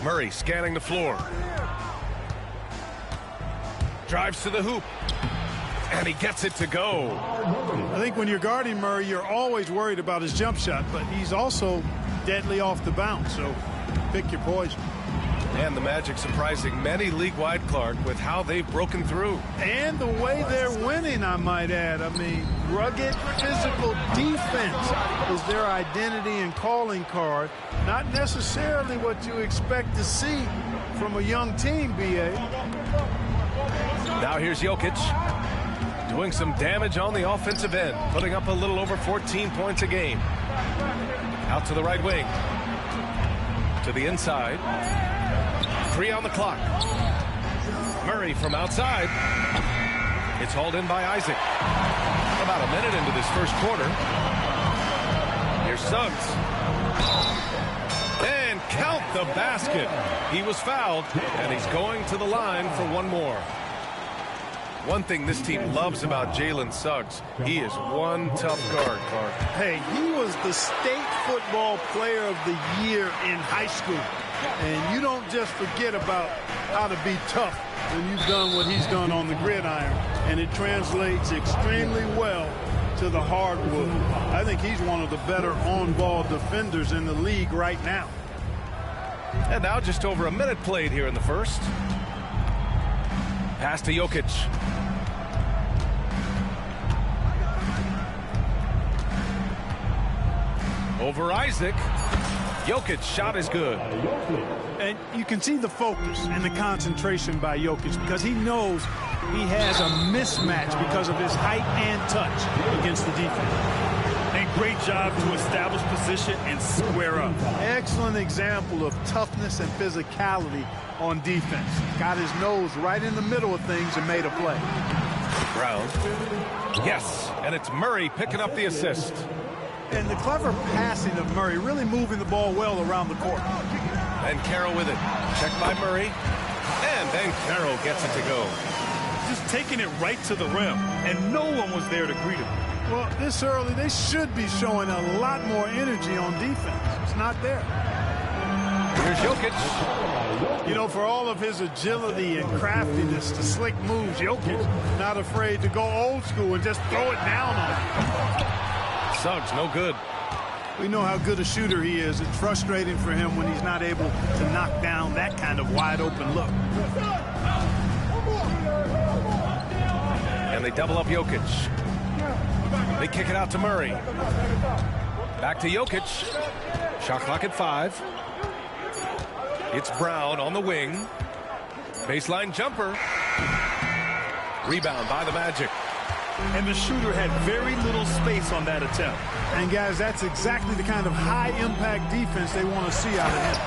Murray scanning the floor. Drives to the hoop. And he gets it to go. I think when you're guarding Murray, you're always worried about his jump shot, but he's also deadly off the bounce, so pick your poison. And the Magic surprising many league-wide, Clark, with how they've broken through. And the way they're winning, I might add. I mean, rugged physical defense is their identity and calling card. Not necessarily what you expect to see from a young team, B.A. Now here's Jokic doing some damage on the offensive end, putting up a little over 14 points a game. Out to the right wing. To the inside. 3 on the clock. Murray from outside. It's hauled in by Isaac. About a minute into this first quarter. Here's Suggs. And count the basket. He was fouled, and he's going to the line for one more. One thing this team loves about Jalen Suggs, he is one tough guard, Clark. Hey, he was the state football player of the year in high school. And you don't just forget about how to be tough when you've done what he's done on the gridiron. And it translates extremely well to the hardwood. I think he's one of the better on-ball defenders in the league right now. And now just over a minute played here in the first. Pass to Jokic. Over Isaac. Jokic's shot is good. And you can see the focus and the concentration by Jokic because he knows he has a mismatch because of his height and touch against the defense. And great job to establish position and square up. Excellent example of toughness and physicality on defense. Got his nose right in the middle of things and made a play. Brown. Yes, and it's Murray picking up the assist. And the clever passing of Murray, really moving the ball well around the court. And Carroll with it. Checked by Murray. And then Carroll gets it to go. Just taking it right to the rim, and no one was there to greet him. Well, this early, they should be showing a lot more energy on defense. It's not there. Here's Jokic. You know, for all of his agility and craftiness to slick moves, Jokic not afraid to go old school and just throw it down on him. Suggs, no good. We know how good a shooter he is. It's frustrating for him when he's not able to knock down that kind of wide-open look. And they double up Jokic. They kick it out to Murray. Back to Jokic. Shot clock at 5. It's Brown on the wing. Baseline jumper. Rebound by the Magic. And the shooter had very little space on that attempt. And, guys, that's exactly the kind of high-impact defense they want to see out of him.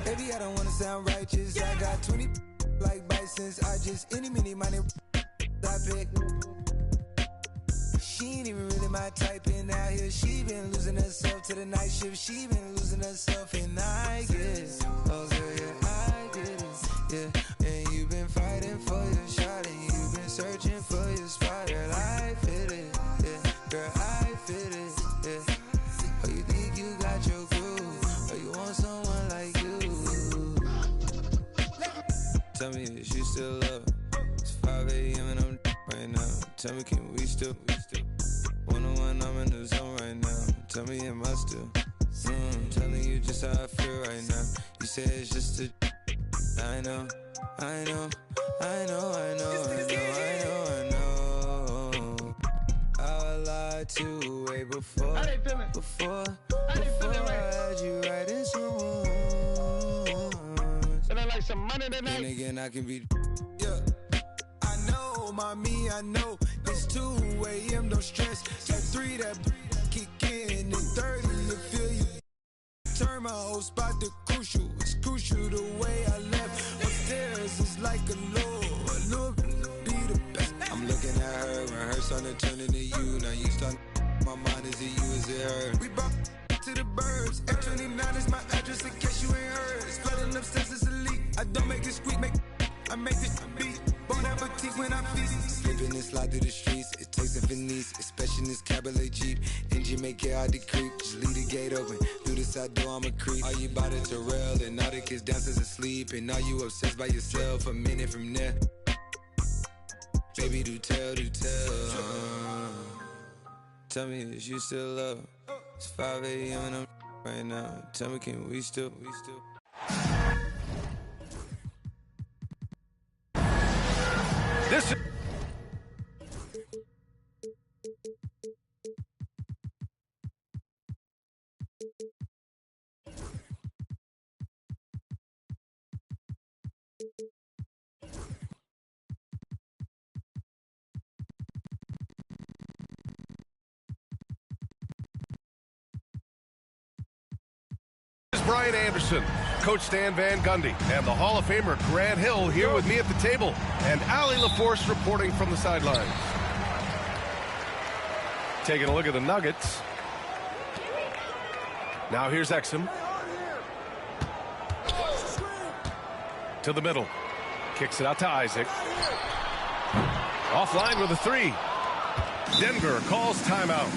Baby, I don't wanna sound righteous. I got 20 like Bisons. I just any money I pick. She ain't even really my type in out here. She been losing herself to the night shift. She been losing herself and I guess. Oh girl, yeah, I did it. Yeah, and you've been fighting for your shot and you've been searching for your spot. Girl, I fit it. Yeah, girl, I fit it. Yeah. Oh, you think you got your groove? Or you want someone like you? Tell me if you still love. It's 5 a.m. and I'm right now. Tell me, can we still? 101, I'm in the zone right now. Tell me, am I still? I'm telling you just how I feel right now. You say it's just a. I know. I lied to way before. Before I had you right in some rooms. And I like some money tonight. And again, I can be. Yeah. I know, mommy, I know. It's 2 a.m., no stress. At 3, that kick in. And 30, you feel my old spot, the crucial. It's crucial the way I left. Upstairs is like a lure be the best. I'm looking at her when her son turning to you. Now you start my mind, is it you, is it her? We brought to the burbs. F29 is my address in case you ain't heard. It's flooding upstairs, it's a leak. I don't make it squeak, I make this beat. Bon appetit when I feast. Slipping and slide through the streets. It takes a Venice, especially in this Cabriolet Jeep. Engine make it hard to creep. Just leave the gate open. Through the side door, I'm a creep. Are you by the Terrell? And all the kids downstairs asleep. And are you obsessed by yourself? A minute from there. Baby, do tell. Tell me, is you still love? It's 5 a.m. and I'm right now. Tell me, can we still? This is Brian Anderson, Coach Stan Van Gundy, and the Hall of Famer Grant Hill here with me at the table, and Allie LaForce reporting from the sidelines. Taking a look at the Nuggets. Now here's Exum. To the middle. Kicks it out to Isaac. Offline with a three. Denver calls timeout.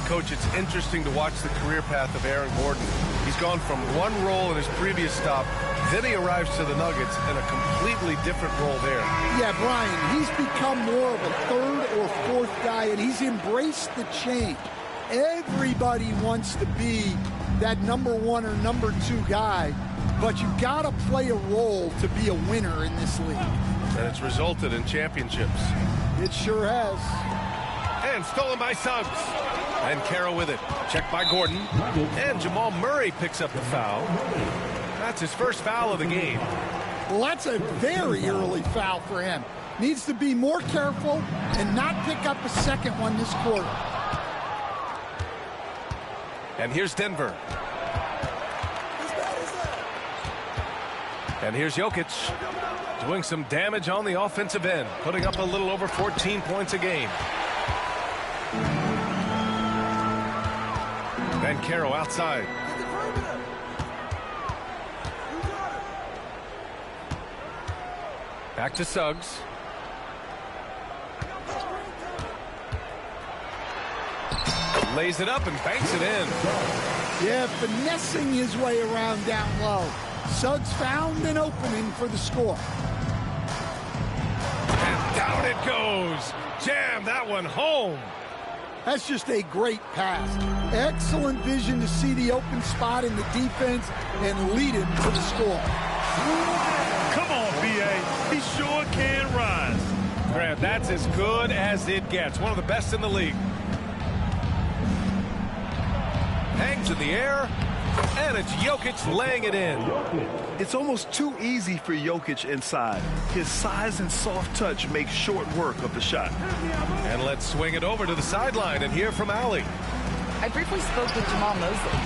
Coach, it's interesting to watch the career path of Aaron Gordon. He's gone from one role in his previous stop, then he arrives to the Nuggets in a completely different role there. Yeah, Brian, he's become more of a third or fourth guy, and he's embraced the change. Everybody wants to be that number one or number two guy, but you've got to play a role to be a winner in this league. And it's resulted in championships. It sure has. And stolen by Suggs. And Carroll with it. Checked by Gordon. And Jamal Murray picks up the foul. That's his first foul of the game. Well, that's a very early foul for him. Needs to be more careful and not pick up a second one this quarter. And here's Denver. And here's Jokic doing some damage on the offensive end, putting up a little over 14 points a game. And Carroll outside. Back to Suggs. Lays it up and banks it in. Yeah, finessing his way around down low. Suggs found an opening for the score. And down it goes. Jam that one home. That's just a great pass. Excellent vision to see the open spot in the defense and lead him to the score. Come on, B.A. He sure can rise. Grant, that's as good as it gets. One of the best in the league. Hangs in the air, and it's Jokic laying it in. It's almost too easy for Jokic inside. His size and soft touch make short work of the shot. And let's swing it over to the sideline and hear from Allie. I briefly spoke with Jamal Mosley.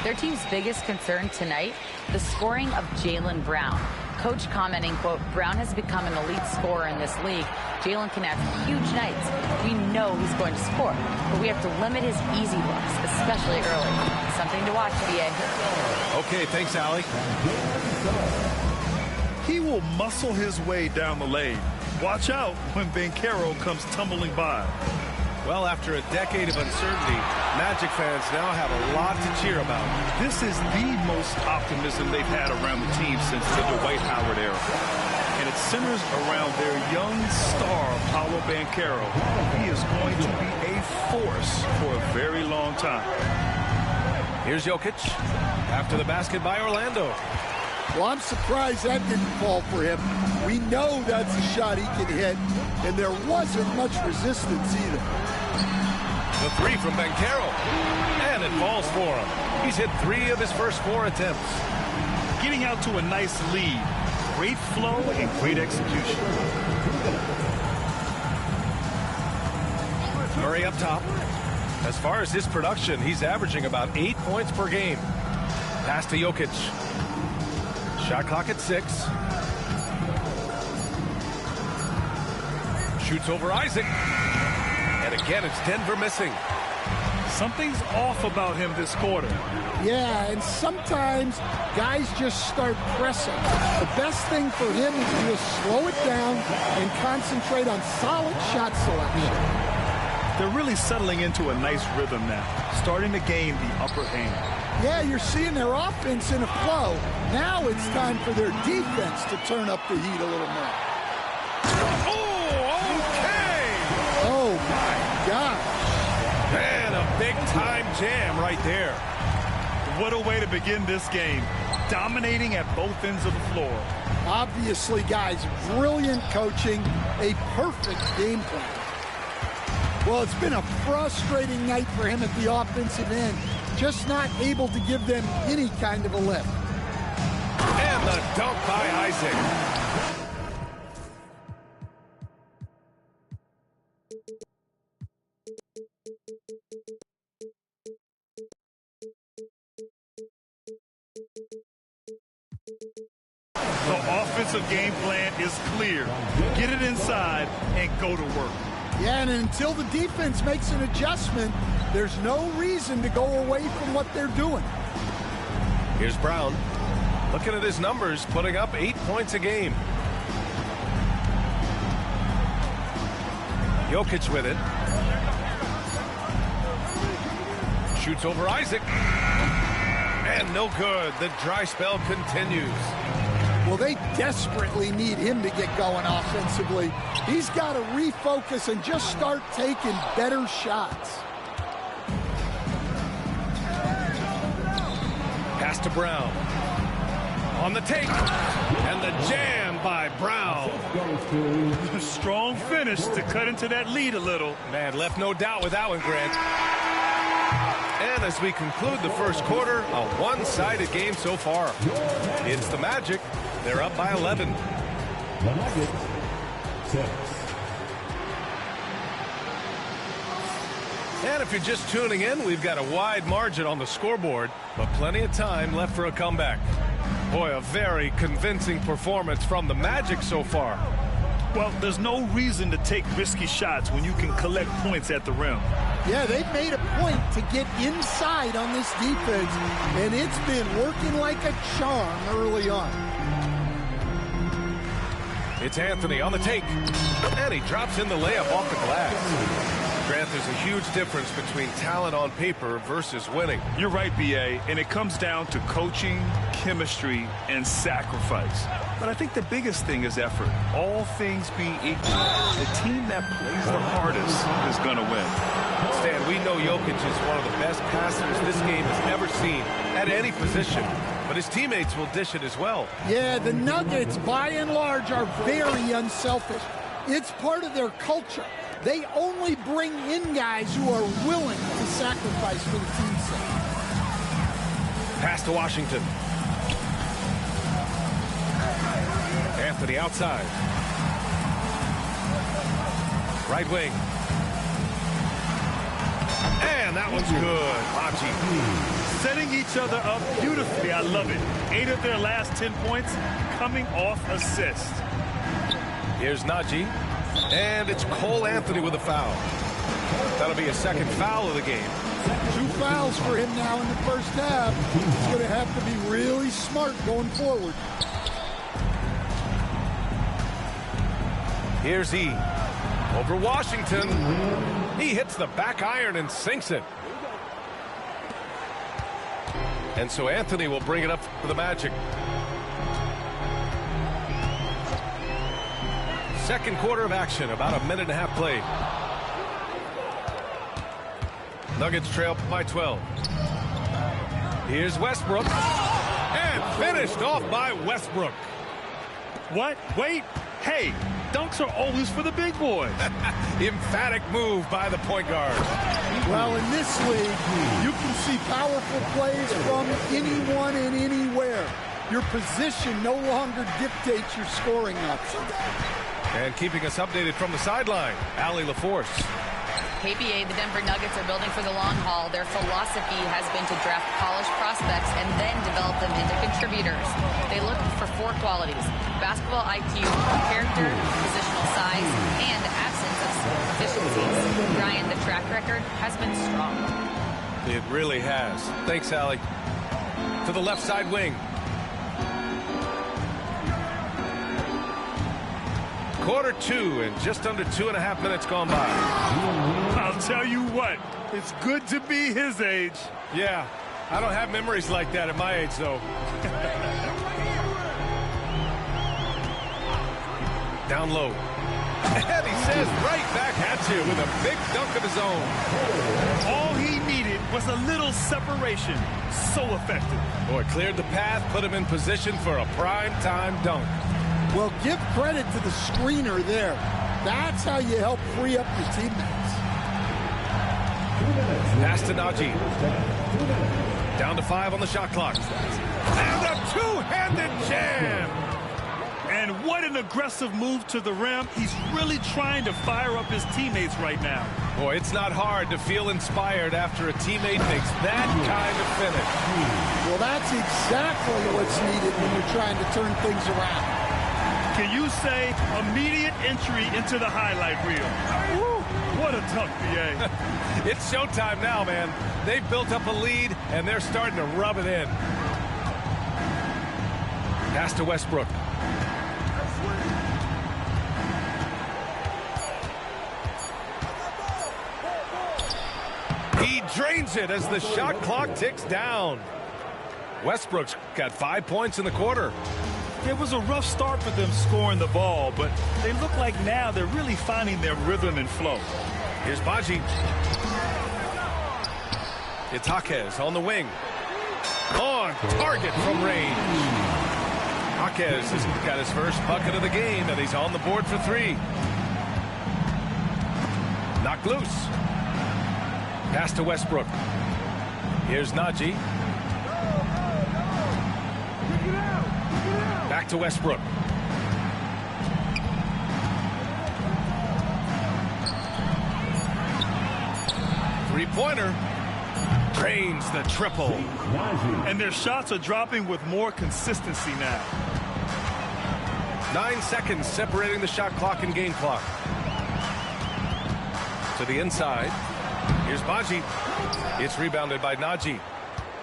Their team's biggest concern tonight, the scoring of Jaylen Brown. Coach commenting, quote, Brown has become an elite scorer in this league. Jaylen can have huge nights. We know he's going to score, but we have to limit his easy looks, especially early. Something to watch, B.A. Okay, thanks, Allie. He will muscle his way down the lane. Watch out when Banchero comes tumbling by. Well, after a decade of uncertainty, Magic fans now have a lot to cheer about. This is the most optimism they've had around the team since the Dwight Howard era. And it centers around their young star, Paolo Banchero. He is going to be a force for a very long time. Here's Jokic after the basket by Orlando. Well, I'm surprised that didn't fall for him. We know that's a shot he can hit, and there wasn't much resistance either. The three from Banchero, and it falls for him. He's hit 3 of his first 4 attempts. Getting out to a nice lead. Great flow and great execution. Murray up top. As far as his production, he's averaging about 8 points per game. Pass to Jokic. Shot clock at 6. Shoots over Isaac. And again, it's Denver missing. Something's off about him this quarter. Yeah, and sometimes guys just start pressing. The best thing for him is to just slow it down and concentrate on solid shot selection. They're really settling into a nice rhythm now, starting to gain the upper hand. Yeah, you're seeing their offense in a flow. Now it's time for their defense to turn up the heat a little more. Oh, okay! Oh, my gosh. Man, a big-time jam right there. What a way to begin this game. Dominating at both ends of the floor. Obviously, guys, brilliant coaching, a perfect game plan. Well, it's been a frustrating night for him at the offensive end. Just not able to give them any kind of a lift. And the dunk by Isaac. The offensive game plan is clear. Get it inside and go to work. Yeah, and until the defense makes an adjustment, there's no reason to go away from what they're doing. Here's Brown. Looking at his numbers, putting up 8 points a game. Jokic with it. Shoots over Isaac. And no good. The dry spell continues. Well, they desperately need him to get going offensively. He's got to refocus and just start taking better shots. Pass to Brown. On the take. And the jam by Brown. Strong finish to cut into that lead a little. Man, left no doubt with that one, Grant. And as we conclude the first quarter, a one-sided game so far. It's the Magic. They're up by 11. The Nuggets, 6. And if you're just tuning in, we've got a wide margin on the scoreboard, but plenty of time left for a comeback. Boy, a very convincing performance from the Magic so far. Well, there's no reason to take risky shots when you can collect points at the rim. Yeah, they've made a point to get inside on this defense, and it's been working like a charm early on. It's Anthony on the take, and he drops in the layup off the glass. Grant, there's a huge difference between talent on paper versus winning. You're right, B.A., and it comes down to coaching, chemistry, and sacrifice. But I think the biggest thing is effort. All things being equal, the team that plays the hardest is going to win. Stan, we know Jokic is one of the best passers this game has ever seen at any position, but his teammates will dish it as well. Yeah, the Nuggets, by and large, are very unselfish. It's part of their culture. They only bring in guys who are willing to sacrifice for the team's sake. Pass to Washington. Anthony outside. Right wing. And that one's good. Haji. Setting each other up beautifully. I love it. 8 of their last 10 points coming off assists. Here's Najee. And it's Cole Anthony with a foul. That'll be a second foul of the game. 2 fouls for him now in the first half. He's going to have to be really smart going forward. Here's E. Over Washington. He hits the back iron and sinks it. And so Anthony will bring it up for the Magic. Second quarter of action, about a minute and a half played. Nuggets trail by 12. Here's Westbrook. And finished off by Westbrook. What? Wait. Hey, dunks are always for the big boys. Emphatic move by the point guard. Well, in this league, you can see powerful plays from anyone and anywhere. Your position no longer dictates your scoring options. And keeping us updated from the sideline, Allie LaForce. KBA, the Denver Nuggets are building for the long haul. Their philosophy has been to draft polished prospects and then develop them into contributors. They look for 4 qualities: basketball IQ, character, positional size, and absence of deficiencies. Brian, the track record has been strong. It really has. Thanks, Allie. To the left side wing. Quarter 2 and just under 2.5 minutes gone by. I'll tell you what, it's good to be his age. Yeah, I don't have memories like that at my age, though. Down low. And he says right back at you with a big dunk of his own. All he needed was a little separation. So effective. Boy, cleared the path, put him in position for a prime-time dunk. Well, give credit to the screener there. That's how you help free up your teammates. Pass to Najee. Down to 5 on the shot clock. And a two-handed jam. And what an aggressive move to the rim. He's really trying to fire up his teammates right now. Boy, it's not hard to feel inspired after a teammate makes that kind of finish. Well, that's exactly what's needed when you're trying to turn things around. Can you say immediate entry into the highlight reel? Woo, what a dunk, BA. It's showtime now, man. They've built up a lead, and they're starting to rub it in. Pass to Westbrook. He drains it as the shot clock ticks down. Westbrook's got 5 points in the quarter. It was a rough start for them scoring the ball, but they look like now they're really finding their rhythm and flow. Here's Baji. It's Jaquez on the wing. On target from range. Jaquez has got his first bucket of the game, and he's on the board for 3. Knocked loose. Pass to Westbrook. Here's Najee. Back to Westbrook. Three-pointer. Drains the triple. And their shots are dropping with more consistency now. 9 seconds separating the shot clock and game clock. To the inside. Here's Baji. It's rebounded by Najee.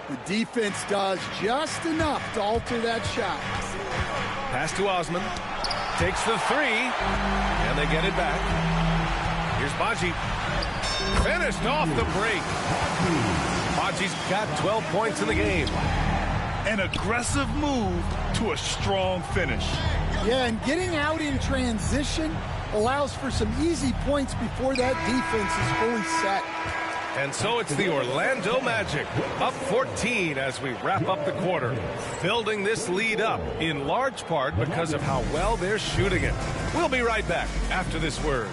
The defense does just enough to alter that shot. Pass to Osman. Takes the 3. And they get it back. Here's Baji. Finished off the break. Baji's got 12 points in the game. An aggressive move to a strong finish. Yeah, and getting out in transition allows for some easy points before that defense is fully set. And so it's the Orlando Magic, up 14 as we wrap up the quarter. Building this lead up in large part because of how well they're shooting it. We'll be right back after this word.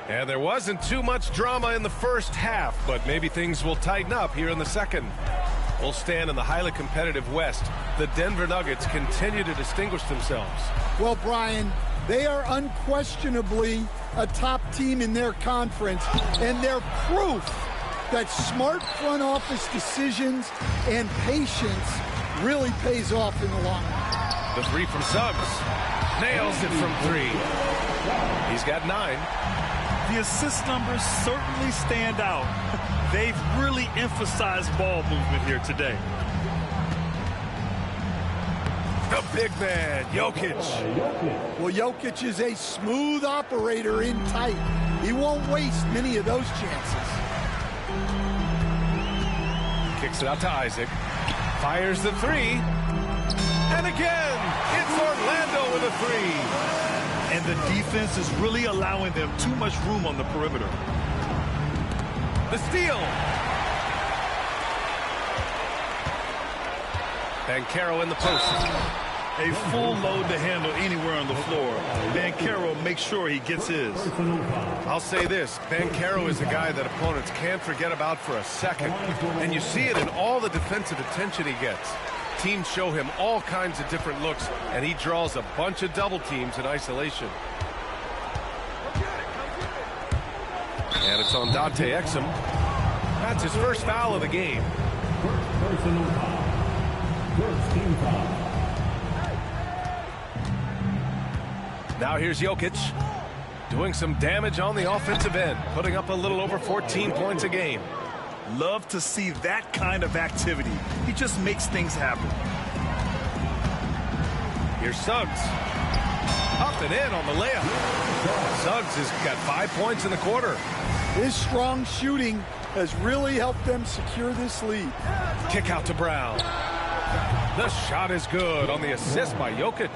And there wasn't too much drama in the first half, but maybe things will tighten up here in the second. We'll stand in the highly competitive West. The Denver Nuggets continue to distinguish themselves. Well, Brian, they are unquestionably a top team in their conference, and they're proof that smart front office decisions and patience really pays off in the long run. The 3 from Suggs. Nails it from 3. He's got 9. The assist numbers certainly stand out. They've really emphasized ball movement here today. The big man, Jokic. Well, Jokic is a smooth operator in tight. He won't waste many of those chances. Kicks it out to Isaac. Fires the 3. And again, it's Orlando with a 3. And the defense is really allowing them too much room on the perimeter. The steal. Banchero in the post. A full load to handle anywhere on the floor. Banchero makes sure he gets his. I'll say this, Banchero is a guy that opponents can't forget about for a second. And you see it in all the defensive attention he gets. Teams show him all kinds of different looks, and he draws a bunch of double teams in isolation. And it's on Dante Exum. That's his first foul of the game. Personal foul. First team foul. Now here's Jokic doing some damage on the offensive end, putting up a little over 14 points a game. Love to see that kind of activity. He just makes things happen. Here's Suggs. Up and in on the layup. Suggs has got 5 points in the quarter. His strong shooting has really helped them secure this lead. Kick out to Brown. The shot is good on the assist by Jokic.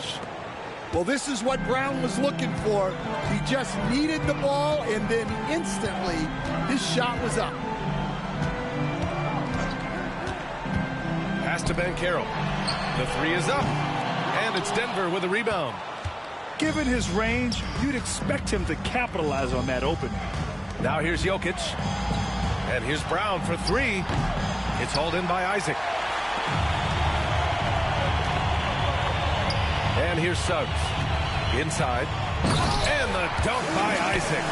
Well, this is what Brown was looking for. He just needed the ball, and then instantly his shot was up. Pass to Banchero. The three is up. And it's Denver with a rebound. Given his range, you'd expect him to capitalize on that opening. Now here's Jokic. And here's Brown for three. It's hauled in by Isaac. And here's Suggs. Inside. And the dunk by Isaac.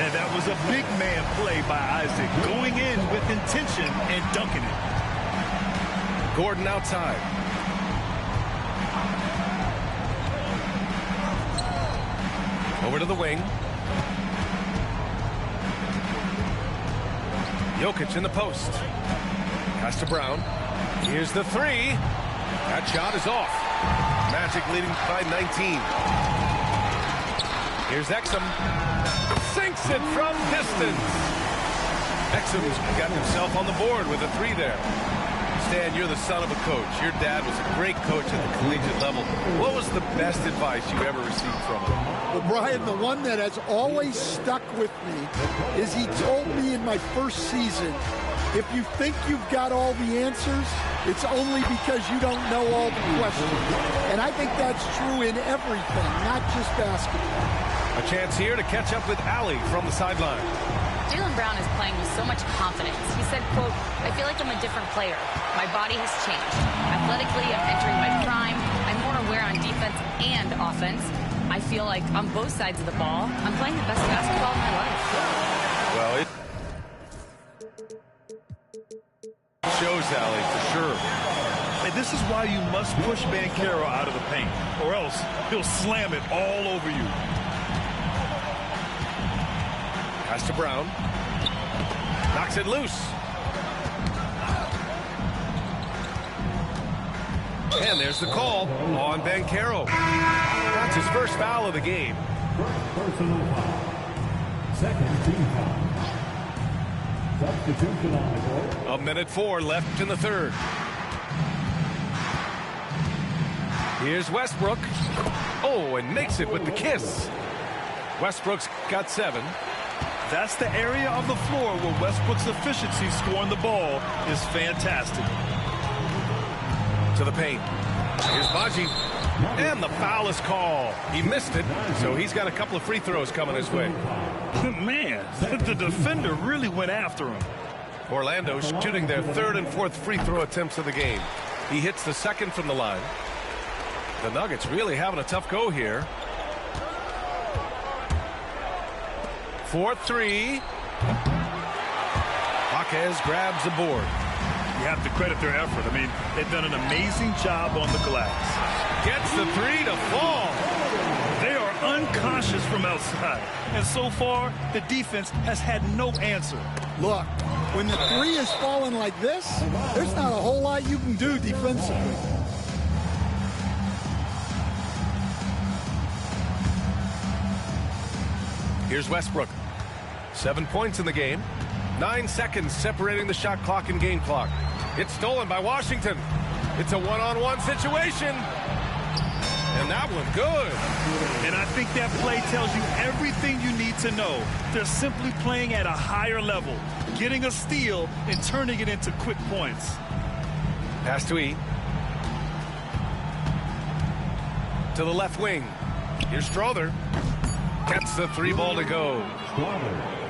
And that was a big man play by Isaac. Going in with intention and dunking it. Gordon outside. Over to the wing. Jokic in the post. Pass to Brown. Here's the three. That shot is off. Magic leading by 19. Here's Exum. Sinks it from distance. Exum's got himself on the board with a three there. Stan, you're the son of a coach. Your dad was a great coach at the collegiate level. What was the best advice you ever received from him? Well, Brian, the one that has always stuck with me is he told me in my first season, if you think you've got all the answers, it's only because you don't know all the questions. And I think that's true in everything, not just basketball. A chance here to catch up with Allie from the sideline. Jaylen Brown is playing with so much confidence. He said, quote, I feel like I'm a different player. My body has changed. Athletically, I'm entering my prime. I'm more aware on defense and offense. I feel like on both sides of the ball, I'm playing the best basketball of my life. Well, it shows, Allie, for sure. And this is why you must push Banchero out of the paint, or else he'll slam it all over you. Pass to Brown. Knocks it loose. And there's the call on Banchero. That's his first foul of the game. Personal foul. Second team foul. Substitution on the court. 1:04 left in the third. Here's Westbrook. Oh, and makes it with the kiss. Westbrook's got 7. That's the area of the floor where Westbrook's efficiency scoring the ball is fantastic. To the paint. Here's Baji. And the foul is called. He missed it, so he's got a couple of free throws coming his way. Man, the defender really went after him. Orlando shooting their third and fourth free throw attempts of the game. He hits the second from the line. The Nuggets really having a tough go here. 4-3. Jaquez grabs the board. You have to credit their effort. I mean, they've done an amazing job on the glass. Gets the three to fall. They are unconscious from outside. And so far, the defense has had no answer. Look, when the three is falling like this, there's not a whole lot you can do defensively. Here's Westbrook. 7 points in the game. 9 seconds separating the shot clock and game clock. It's stolen by Washington. It's a one-on-one situation. And that one good. And I think that play tells you everything you need to know. They're simply playing at a higher level, getting a steal and turning it into quick points. Pass to E. to the left wing. Here's Strother. Gets the 3 ball to go.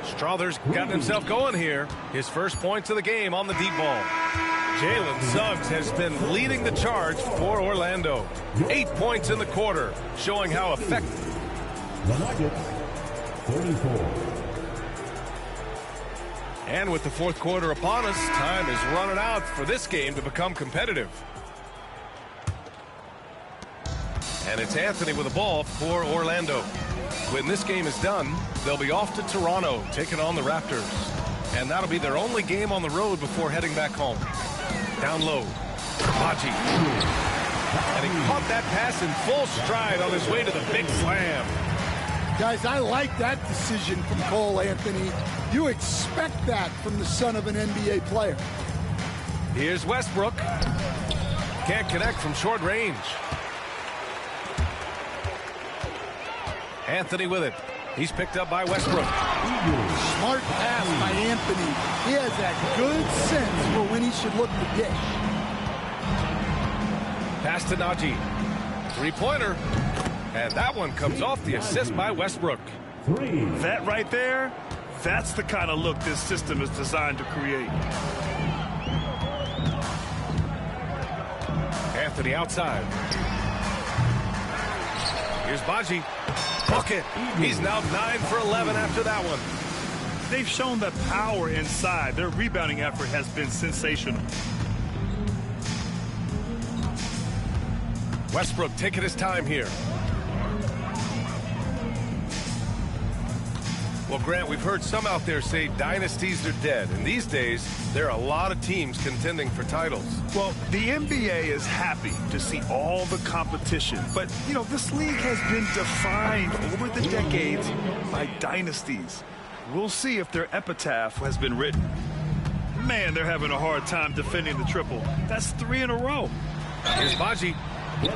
Strother's gotten himself going here. His first points of the game on the deep ball. Jalen Suggs has been leading the charge for Orlando. 8 points in the quarter, showing how effective. The Nuggets, 44. And with the fourth quarter upon us, time is running out for this game to become competitive. And it's Anthony with the ball for Orlando. When this game is done, they'll be off to Toronto, taking on the Raptors. And that'll be their only game on the road before heading back home. Down low, Baji. And he caught that pass in full stride on his way to the big slam. Guys, I like that decision from Cole Anthony. You expect that from the son of an NBA player. Here's Westbrook. Can't connect from short range. Anthony with it. He's picked up by Westbrook. Smart pass by Anthony. He has that good sense for when he should look to dish. Pass to Najee. 3-pointer. And that one comes off the assist by Westbrook. That right there, that's the kind of look this system is designed to create. Anthony outside. Here's Baji. Bucket. He's now 9 for 11 after that one. They've shown the power inside. Their rebounding effort has been sensational. Westbrook taking his time here. Well, Grant, we've heard some out there say dynasties are dead. And these days, there are a lot of teams contending for titles. Well, the NBA is happy to see all the competition. But, you know, this league has been defined over the decades by dynasties. We'll see if their epitaph has been written. Man, they're having a hard time defending the triple. That's 3 in a row. Here's Baji.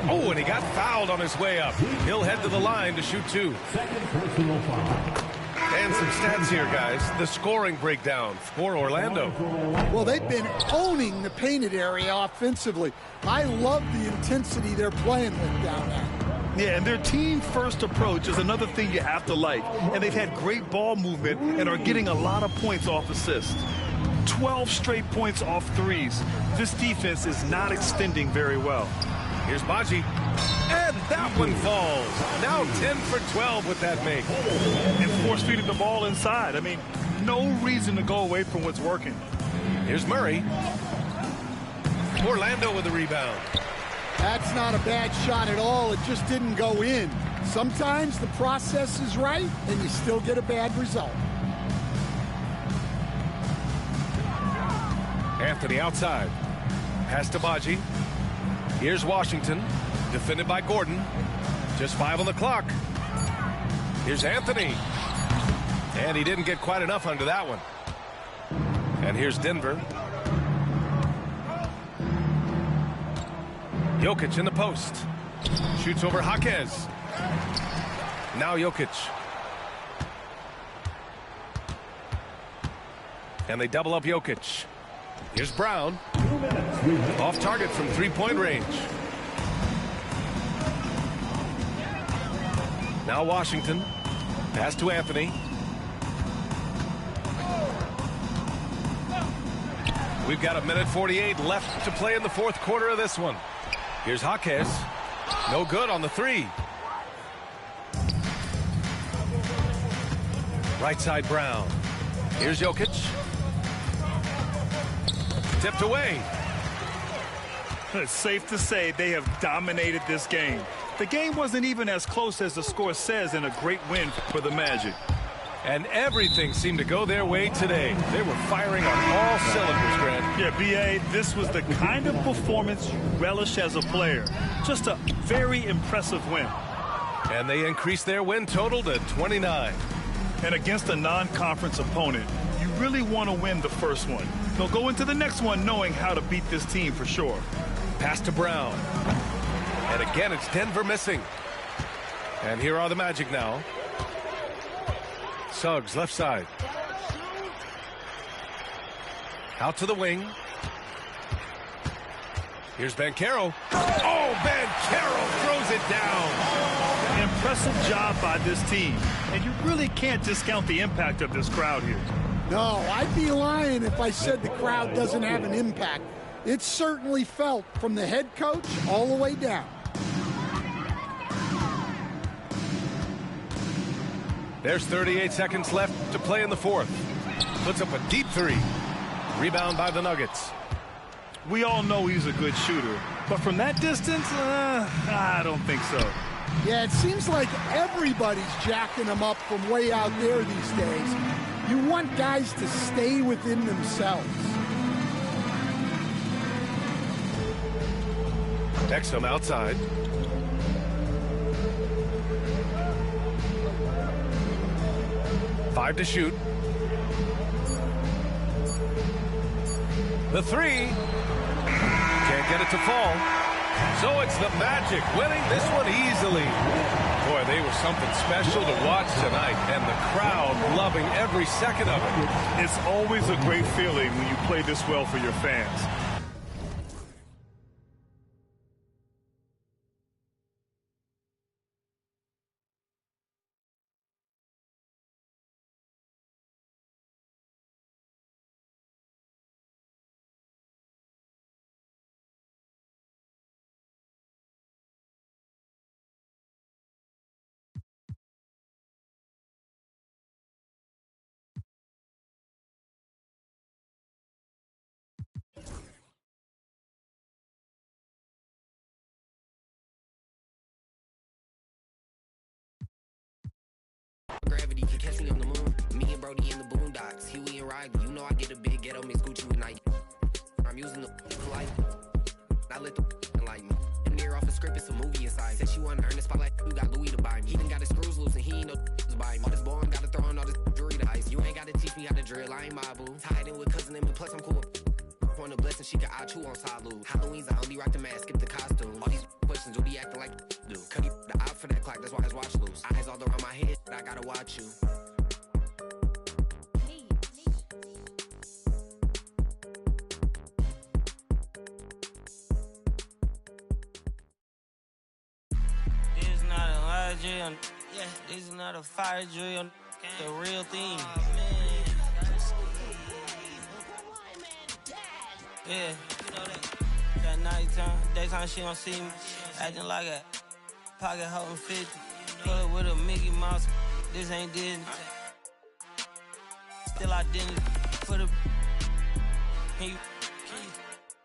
Oh, and he got fouled on his way up. He'll head to the line to shoot 2. Second personal foul. And some stats here, guys. The scoring breakdown for Orlando. Well, they've been owning the painted area offensively. I love the intensity they're playing with down there. Yeah, and their team-first approach is another thing you have to like. And they've had great ball movement and are getting a lot of points off assists. 12 straight points off threes. This defense is not extending very well. Here's Baji. And that one falls. Now 10 for 12 with that make. And force-feeding the ball inside. I mean, no reason to go away from what's working. Here's Murray. Orlando with the rebound. That's not a bad shot at all. It just didn't go in. Sometimes the process is right, and you still get a bad result. Anthony outside. Pass to Baji. Here's Washington. Defended by Gordon. Just 5 on the clock. Here's Anthony. And he didn't get quite enough under that one. And here's Denver. Jokic in the post. Shoots over Jaquez. Now Jokic. And they double up Jokic. Here's Brown. Off target from 3-point range. Now Washington. Pass to Anthony. We've got 1:48 left to play in the fourth quarter of this one. Here's Jaquez. No good on the 3. Right side Brown. Here's Jokic. Tipped away. It's safe to say they have dominated this game. The game wasn't even as close as the score says in a great win for the Magic. And everything seemed to go their way today. They were firing on all cylinders, Grant. Yeah, B.A., this was the kind of performance you relish as a player. Just a very impressive win. And they increased their win total to 29. And against a non-conference opponent, you really want to win the first one. They'll go into the next one knowing how to beat this team for sure. Pass to Brown. And again, it's Denver missing. And here are the Magic now. Suggs, left side. Out to the wing. Here's Banchero. Oh, Banchero throws it down. impressive job by this team. And you really can't discount the impact of this crowd here. No, I'd be lying if I said the crowd doesn't have an impact. It's certainly felt from the head coach all the way down. There's 38 seconds left to play in the fourth. Puts up a deep three. Rebound by the Nuggets. We all know he's a good shooter, but from that distance, I don't think so. Yeah, it seems like everybody's jacking him up from way out there these days. You want guys to stay within themselves. Exum outside. Five to shoot. The three. Can't get it to fall. So it's the Magic winning this one easily. Boy, they were something special to watch tonight, and the crowd loving every second of it. It's always a great feeling when you play this well for your fans. Gravity can catch me on the moon. Me and Brody in the boondocks. Huey and Riley, you know I get a big ghetto Miss Gucci with Nike. I'm using the polite. I let the like me. I'm near off a script, it's a movie inside. Said she wanna earn the spotlight, you got Louis to buy me. He done got his screws loose and he ain't no to buy me. All this boy gotta throw on all this jewelry to ice. You ain't gotta teach me how to drill, I ain't my boo. Tied in with cousin and plus I'm cool. On a blessing, she got eye chew on salute. Halloween's I only rock the mask, skip the costume. All these questions will be acting like do. Cut you the eye for that clock, that's why his watch loose. Eyes all around my head, I gotta watch you. This not a lie drill, yeah. This is not a fire drill, the real thing. Yeah, you know that nighttime, daytime she don't see me, acting like a pocket holding 50. Pull it with a Mickey Mouse, this ain't Disney. Still identity for the can you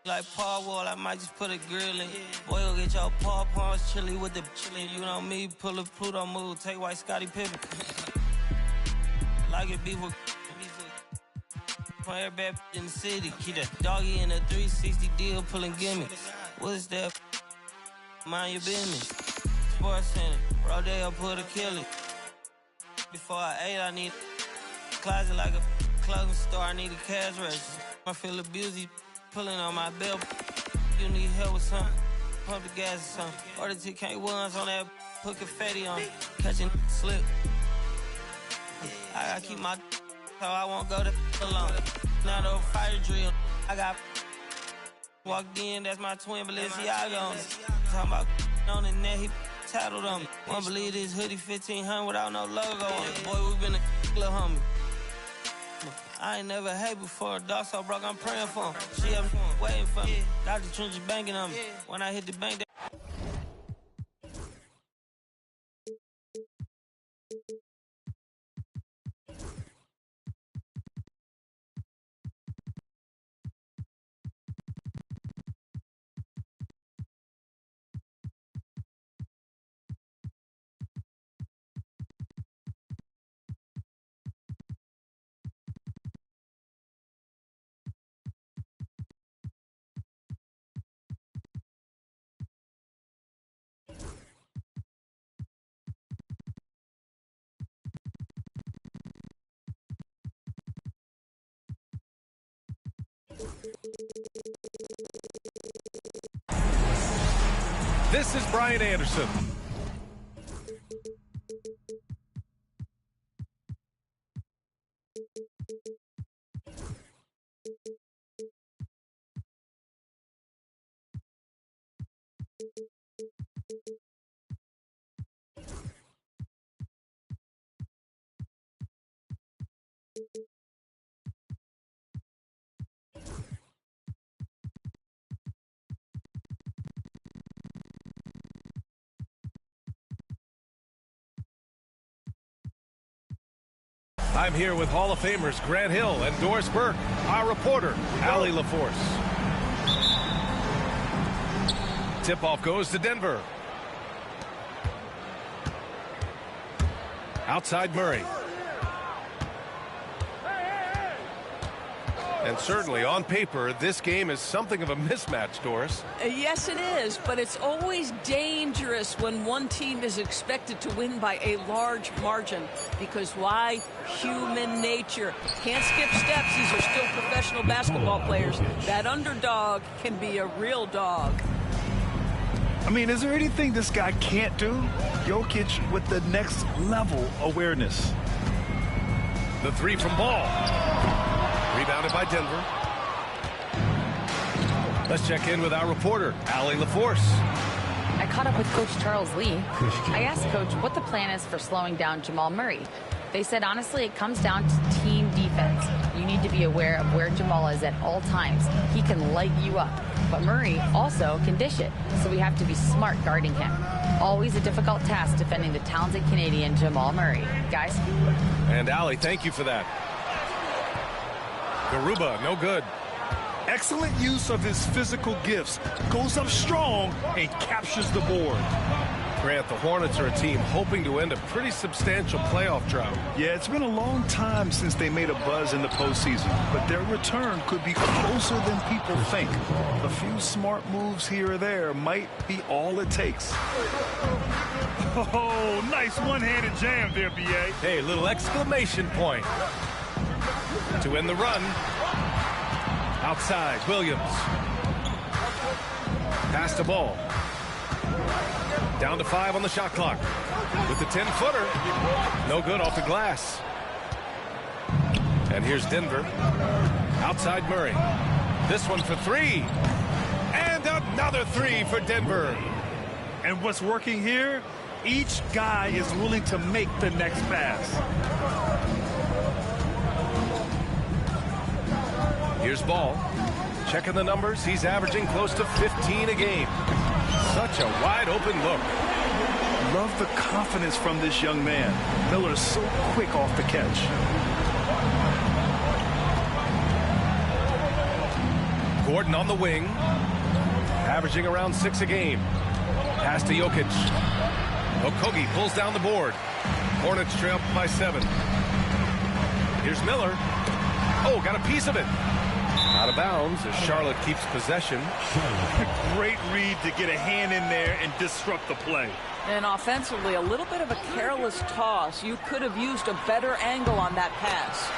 like Paul Wall, I might just put a grill in. Boy, you'll get your paw paws chili with the chili. You know me, pull a Pluto move, take white Scottie Pippen. Like it beef with every bad in the city. Keep that doggy in a 360 deal, pulling gimmicks. What's that? Mind your business. Sports Center, Rodeo put a kill it. Before I ate, I need a closet like a clothing store. I need a cash register. I feel abused, pulling on my belt. You need help with something? Pump the gas or something. Order TK1s on that, put confetti on it. Catching slip. I gotta keep my so I won't go to alone. Not a fire drill. I got walked in, that's my twin Balenciaga on it. Talking about on the net, he tattled on me. Won't believe this hoodie 1500 without no logo on it. Boy, we been a little homie. I ain't never hate before. Dog so broke, I'm praying for him. She up waiting for me. Dr. Trench is banking on me. When I hit the bank, This is Brian Anderson. I'm here with Hall of Famers Grant Hill and Doris Burke, our reporter, Allie LaForce. Tip-off goes to Denver. Outside Murray. And certainly on paper, this game is something of a mismatch, Doris. Yes, it is, but it's always dangerous when one team is expected to win by a large margin. Because why? Human nature. Can't skip steps. These are still professional basketball players. That underdog can be a real dog. I mean, is there anything this guy can't do? Jokic with the next level awareness. The three from Ball. Rebounded by Denver. Let's check in with our reporter, Allie LaForce. I caught up with Coach Charles Lee. I asked Coach what the plan is for slowing down Jamal Murray. They said, honestly, it comes down to team defense. You need to be aware of where Jamal is at all times. He can light you up, but Murray also can dish it, so we have to be smart guarding him. Always a difficult task defending the talented Canadian Jamal Murray. Guys? And Allie, thank you for that. Garuba, no good. Excellent use of his physical gifts. Goes up strong and captures the board. Grant, the Hornets are a team hoping to end a pretty substantial playoff drought. Yeah, it's been a long time since they made a buzz in the postseason, but their return could be closer than people think. A few smart moves here or there might be all it takes. Oh, nice one-handed jam there, B.A. Hey, little exclamation point to end the run. Outside, Williams. Pass the ball. Down to 5 on the shot clock. With the 10-footer. No good off the glass. And here's Denver. Outside Murray. This one for 3. And another 3 for Denver. And what's working here? Each guy is willing to make the next pass. Here's Ball. Checking the numbers. He's averaging close to 15 a game. Such a wide open look. Love the confidence from this young man. Miller's so quick off the catch. Gordon on the wing. Averaging around 6 a game. Pass to Jokic. Okogie pulls down the board. Hornets trail by 7. Here's Miller. Oh, got a piece of it. Out of bounds as Charlotte keeps possession. Great read to get a hand in there and disrupt the play. And offensively, a little bit of a careless toss. You could have used a better angle on that pass.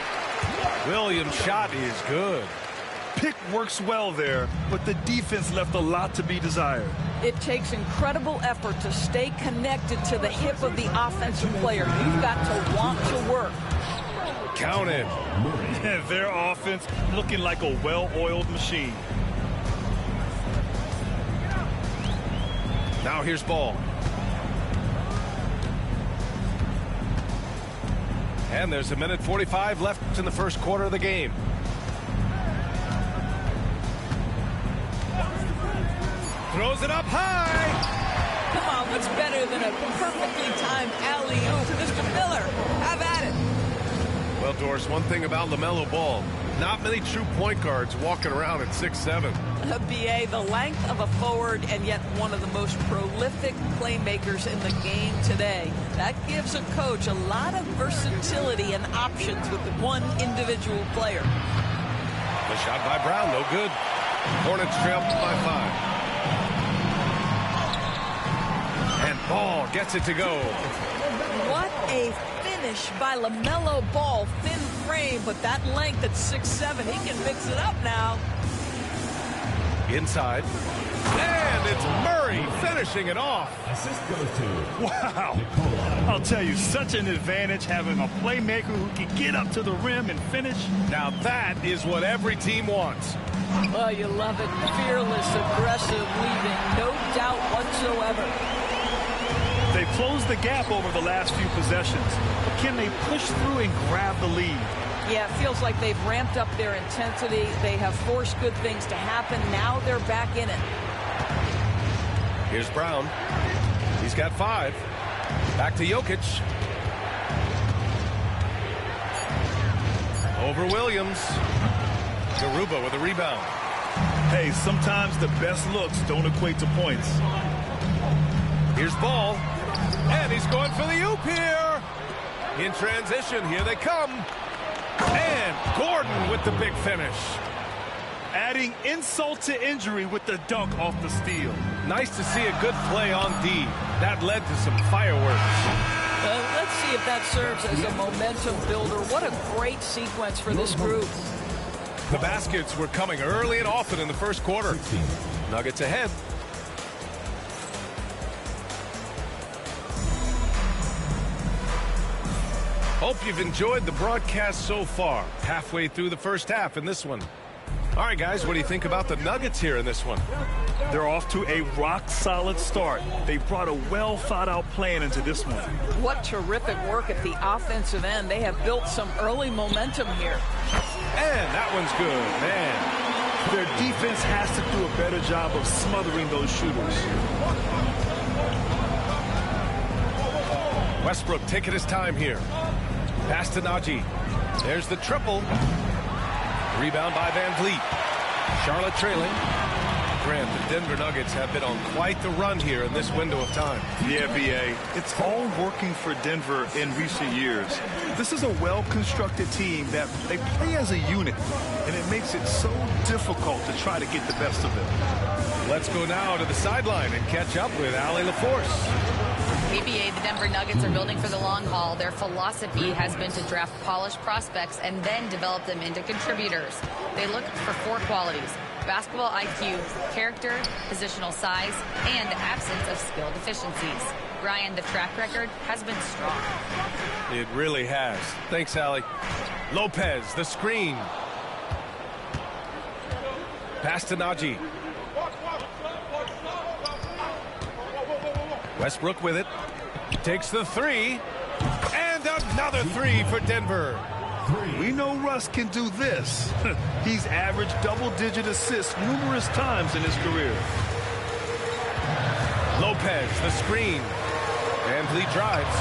Williams' shot is good. Pick works well there, but the defense left a lot to be desired. It takes incredible effort to stay connected to the hip of the offensive player. You've got to want to work. Counted. Their offense looking like a well-oiled machine. Now here's Ball. And there's a minute 45 left in the first quarter of the game. Throws it up high. Come on, what's better than a perfectly timed alley-oop? Mr. Miller, have at it. Well, Doris, one thing about LaMelo Ball, not many true point guards walking around at 6'7". BA, the length of a forward and yet one of the most prolific playmakers in the game today. That gives a coach a lot of versatility and options with one individual player. The shot by Brown, no good. Hornets trail by 5. And Ball gets it to go. What a finish by LaMelo Ball. Thin frame, but that length at 6'7", he can mix it up now. Inside. And it's Murray finishing it off. Assist goes to. Wow. I'll tell you, such an advantage having a playmaker who can get up to the rim and finish. Now that is what every team wants. Oh, you love it. Fearless, aggressive, leaving no doubt whatsoever. They've closed the gap over the last few possessions, but can they push through and grab the lead? Yeah, it feels like they've ramped up their intensity. They have forced good things to happen. Now they're back in it. Here's Brown. He's got 5. Back to Jokic. Over Williams. Garuba with a rebound. Hey, sometimes the best looks don't equate to points. Here's Ball. And he's going for the oop here. In transition, here they come. And Gordon with the big finish. Adding insult to injury with the dunk off the steal. Nice to see a good play on D. That led to some fireworks. Let's see if that serves as a momentum builder. What a great sequence for this group. The baskets were coming early and often in the first quarter. Nuggets ahead. Hope you've enjoyed the broadcast so far. Halfway through the first half in this one. All right, guys, what do you think about the Nuggets here in this one? They're off to a rock-solid start. They brought a well-thought-out plan into this one. What terrific work at the offensive end. They have built some early momentum here. And that one's good, man. Their defense has to do a better job of smothering those shooters. Westbrook taking his time here. Pass to Najee. There's the triple. Rebound by Van Vliet. Charlotte trailing. Grant, the Denver Nuggets have been on quite the run here in this window of time. Yeah, B.A. It's all working for Denver in recent years. This is a well-constructed team that they play as a unit, and it makes it so difficult to try to get the best of them. Let's go now to the sideline and catch up with Allie LaForce. ABA, the Denver Nuggets are building for the long haul. Their philosophy has been to draft polished prospects and then develop them into contributors. They look for 4 qualities: basketball IQ, character, positional size, and the absence of skill deficiencies. Brian, the track record has been strong. It really has. Thanks, Allie. Lopez, the screen. Pass to Najee. Westbrook with it. Takes the 3. And another 3 for Denver. We know Russ can do this. He's averaged double-digit assists numerous times in his career. Lopez, the screen. Van Vliet drives.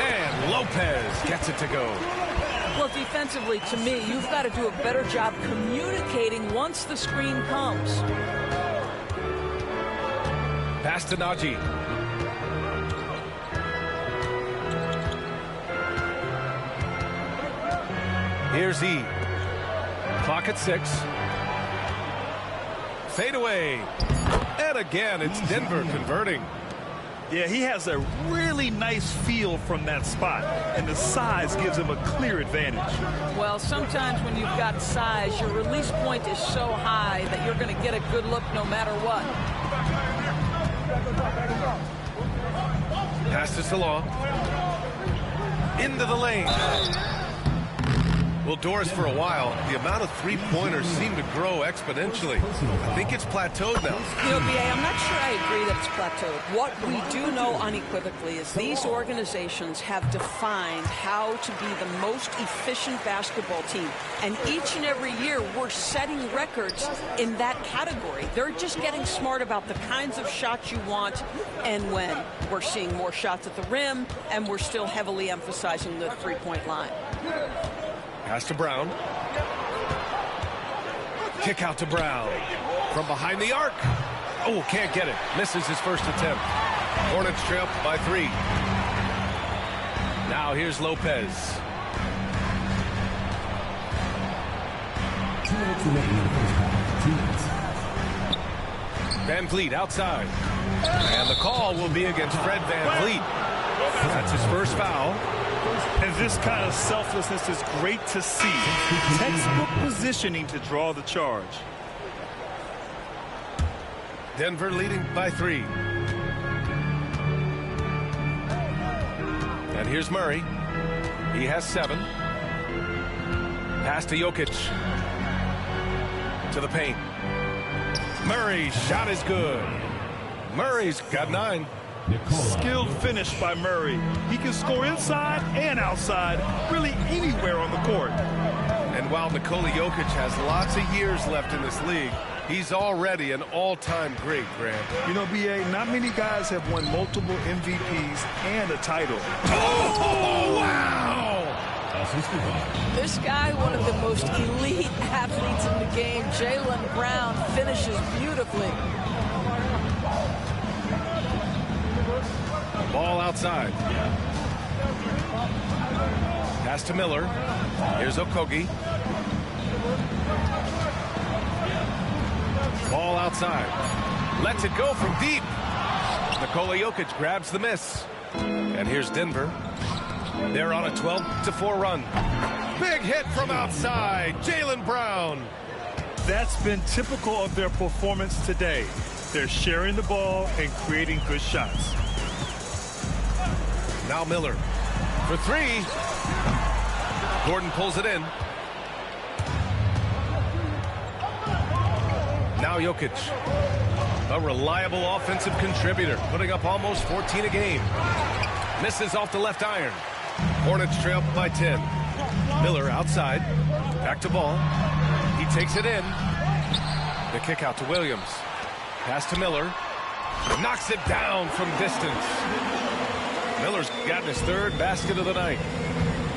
And Lopez gets it to go. Well, defensively, to me, you've got to do a better job communicating once the screen comes. Pass to Najee. Here's E. Clock at 6. Fade away. And again, it's Denver converting. Yeah, he has a really nice feel from that spot, and the size gives him a clear advantage. Well, sometimes when you've got size, your release point is so high that you're going to get a good look no matter what. Passes to Law. Into the lane. Well, Doris, for a while, the amount of three-pointers seem to grow exponentially. I think it's plateaued now. You know, B.A., I'm not sure I agree that it's plateaued. What we do know unequivocally is these organizations have defined how to be the most efficient basketball team. And each and every year, we're setting records in that category. They're just getting smart about the kinds of shots you want and when. We're seeing more shots at the rim, and we're still heavily emphasizing the three-point line. Pass to Brown. Kick out to Brown. From behind the arc. Oh, can't get it. Misses his first attempt. Hornets trail by 3. Now here's Lopez. 2 minutes remaining in the first half. 2 minutes. Van Vliet outside. And the call will be against Fred Van Vliet. That's his first foul. And this kind of selflessness is great to see. Textbook positioning to draw the charge. Denver leading by 3. And here's Murray. He has 7. Pass to Jokic. To the paint. Murray's shot is good. Murray's got 9. Skilled finish by Murray. He can score inside and outside, really anywhere on the court. And while Nikola Jokic has lots of years left in this league, he's already an all-time great, Grant. You know, B.A., not many guys have won multiple MVPs and a title. Oh, wow! This guy, one of the most elite athletes in the game, Jaylen Brown, finishes beautifully. Ball outside. Pass to Miller. Here's Okogie. Ball outside. Lets it go from deep. Nikola Jokic grabs the miss. And here's Denver. They're on a 12-4 run. Big hit from outside. Jaylen Brown. That's been typical of their performance today. They're sharing the ball and creating good shots. Now Miller for three. Gordon pulls it in. Now Jokic, a reliable offensive contributor, putting up almost 14 a game. Misses off the left iron. Hornets trail by 10. Miller outside. Back to ball. He takes it in. The kick out to Williams. Pass to Miller. Knocks it down from distance. Miller's gotten his third basket of the night.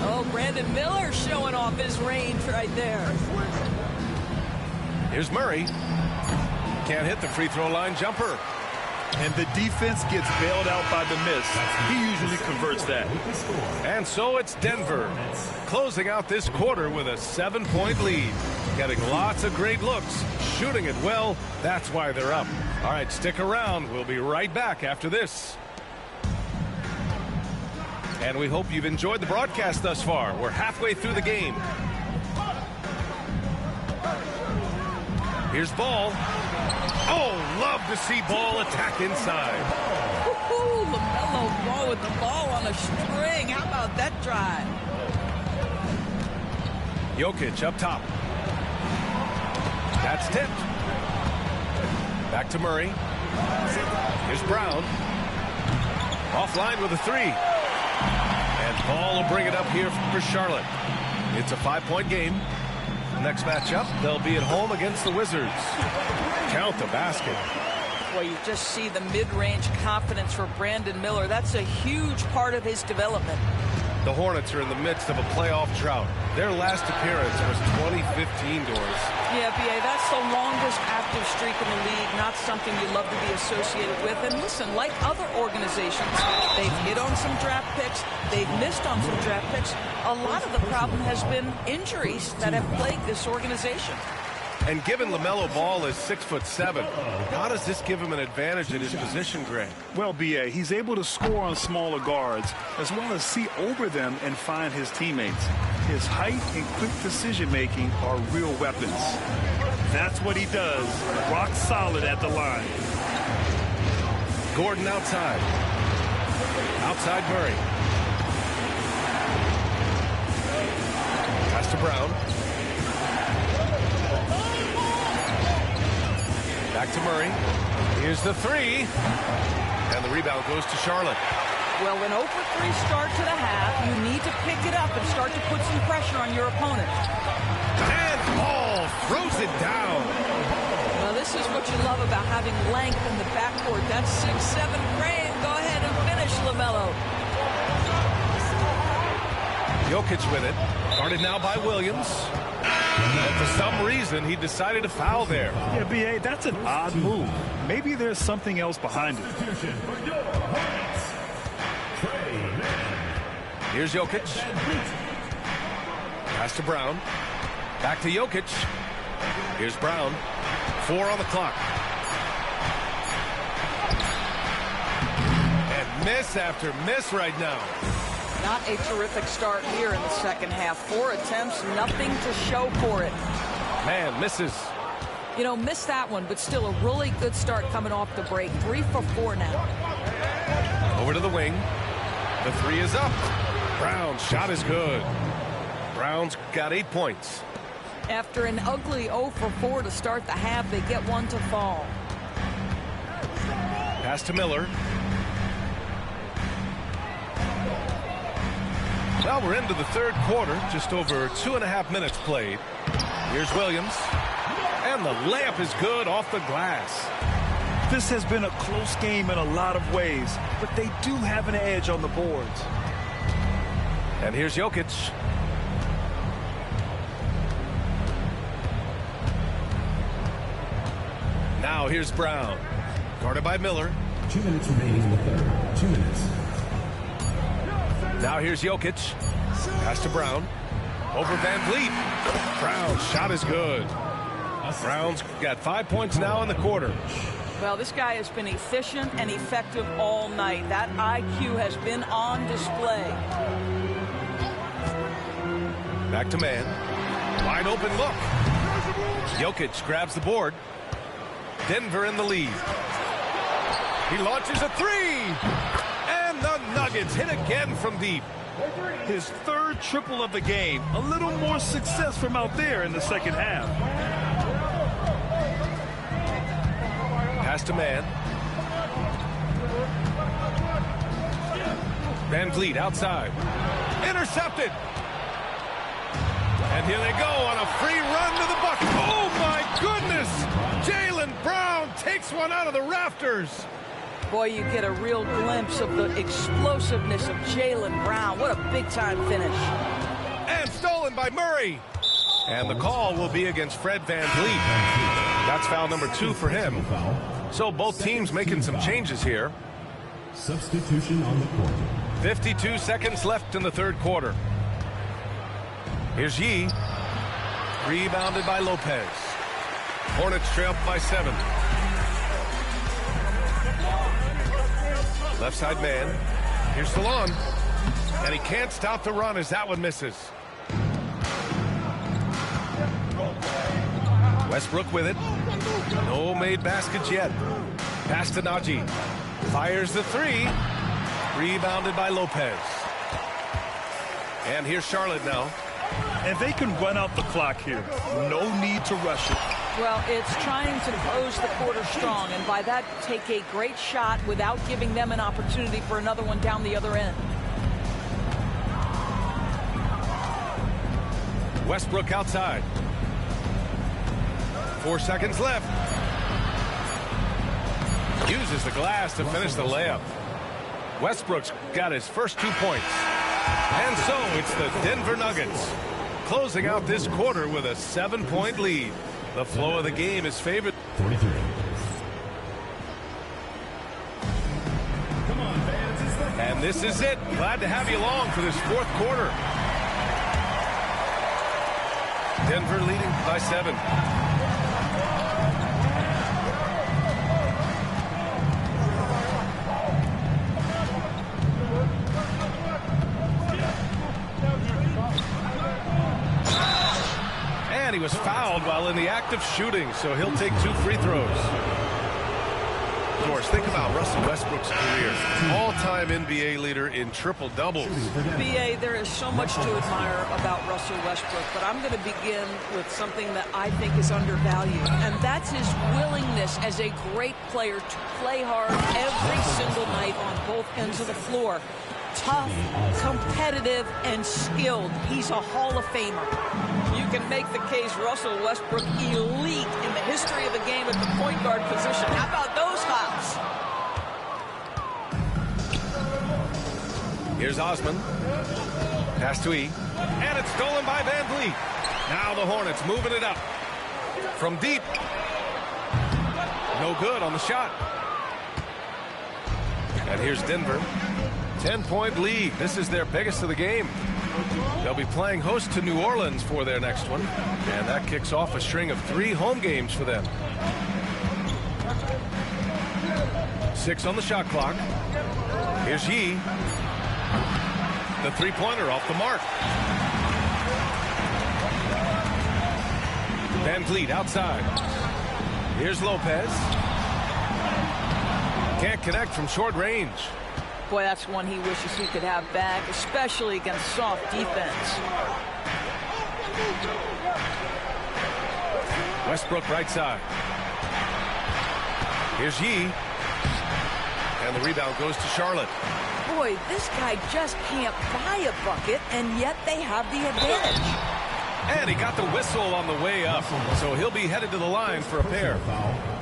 Oh, Brandon Miller showing off his range right there. Here's Murray. Can't hit the free throw line jumper. And the defense gets bailed out by the miss. He usually converts that. And so it's Denver closing out this quarter with a 7-point lead. Getting lots of great looks. Shooting it well. That's why they're up. All right, stick around. We'll be right back after this. And we hope you've enjoyed the broadcast thus far. We're halfway through the game. Here's Ball. Oh, love to see Ball attack inside. Woohoo, LaMelo Ball with the ball on a string. How about that drive? Jokic up top. That's tipped. Back to Murray. Here's Brown. Offline with a three. And Ball will bring it up here for Charlotte. It's a 5-point game. Next matchup, they'll be at home against the Wizards. Count the basket. Well, you just see the mid-range confidence for Brandon Miller. That's a huge part of his development. The Hornets are in the midst of a playoff drought. Their last appearance was 2015, Doris. Yeah, B.A., that's the longest active streak in the league, not something you love to be associated with. And listen, like other organizations, they've hit on some draft picks, they've missed on some draft picks. A lot of the problem has been injuries that have plagued this organization. And given LaMelo Ball is 6'7", how does this give him an advantage at his position, Greg? Well, B.A., he's able to score on smaller guards, as well as see over them and find his teammates. His height and quick decision-making are real weapons. That's what he does, rock solid at the line. Gordon outside. Outside Murray. Pass to Brown. Back to Murray. Here's the three. And the rebound goes to Charlotte. Well, an 0 for 3 start to the half, you need to pick it up and start to put some pressure on your opponent. And Ball throws it down. Well, this is what you love about having length in the backcourt. That's 6'7" frame. Go ahead and finish, LaMelo. Jokic with it. Guarded now by Williams. And for some reason, he decided to foul there. Yeah, B.A., that's an odd move. Maybe there's something else behind it. Here's Jokic. Pass to Brown. Back to Jokic. Here's Brown. 4 on the clock. And miss after miss right now. Not a terrific start here in the second half. 4 attempts, nothing to show for it. Man, misses. You know, missed that one, but still a really good start coming off the break. 3 for 4 now. Over to the wing. The three is up. Brown's shot is good. Brown's got 8 points. After an ugly 0 for 4 to start the half, they get one to fall. Pass to Miller. Well, we're into the third quarter, just over 2.5 minutes played. Here's Williams. And the layup is good off the glass. This has been a close game in a lot of ways, but they do have an edge on the boards. And here's Jokic. Now here's Brown. Guarded by Miller. 2 minutes remaining in the third. 2 minutes. Now here's Jokic. Pass to Brown. Over Van Vliet. Brown's shot is good. Brown's got 5 points now in the quarter. Well, this guy has been efficient and effective all night. That IQ has been on display. Back to man. Wide open look. Jokic grabs the board. Denver in the lead. He launches a three. And the Nuggets hit again from deep. His third triple of the game. A little more success from out there in the second half. Pass to man. Van Vliet outside. Intercepted. And here they go on a free run to the bucket. Oh, my goodness! Jaylen Brown takes one out of the rafters. Boy, you get a real glimpse of the explosiveness of Jaylen Brown. What a big-time finish. And stolen by Murray. And the call will be against Fred Van Vliet. That's foul number 2 for him. So both teams making some changes here. Substitution on the court. 52 seconds left in the third quarter. Here's Yee. Rebounded by Lopez. Hornets trail by 7. Left side man. Here's Salon. And he can't stop the run as that one misses. Westbrook with it. No made baskets yet. Pass to Najee. Fires the three. Rebounded by Lopez. And here's Charlotte now. And they can run out the clock here. No need to rush it. Well, it's trying to close the quarter strong, and by that, take a great shot without giving them an opportunity for another one down the other end. Westbrook outside. 4 seconds left. Uses the glass to finish the layup. Westbrook's got his first 2 points. And so it's the Denver Nuggets closing out this quarter with a 7-point lead. The flow of the game is favored. 43. And this is it. Glad to have you along for this fourth quarter. Denver leading by 7. And he was fouled while in the act of shooting, so he'll take 2 free throws. Of course, think about Russell Westbrook's career. All-time NBA leader in triple-doubles. B.A., there is so much to admire about Russell Westbrook, but I'm going to begin with something that I think is undervalued, and that's his willingness as a great player to play hard every single night on both ends of the floor. Tough, competitive, and skilled. He's a Hall of Famer. You can make the case Russell Westbrook elite in the history of the game at the point guard position. How about those hops? Here's Osman. Pass to E. And it's stolen by Van Vliet. Now the Hornets moving it up. From deep. No good on the shot. And here's Denver. 10-point lead. This is their biggest of the game. They'll be playing host to New Orleans for their next one. And that kicks off a string of 3 home games for them. 6 on the shot clock. Here's Yee. The three-pointer off the mark. Van Vliet outside. Here's Lopez. Can't connect from short range. Boy, that's one he wishes he could have back, especially against soft defense. Westbrook right side. Here's Yee. And the rebound goes to Charlotte. Boy, this guy just can't buy a bucket, and yet they have the advantage. And he got the whistle on the way up, so he'll be headed to the line for a pair.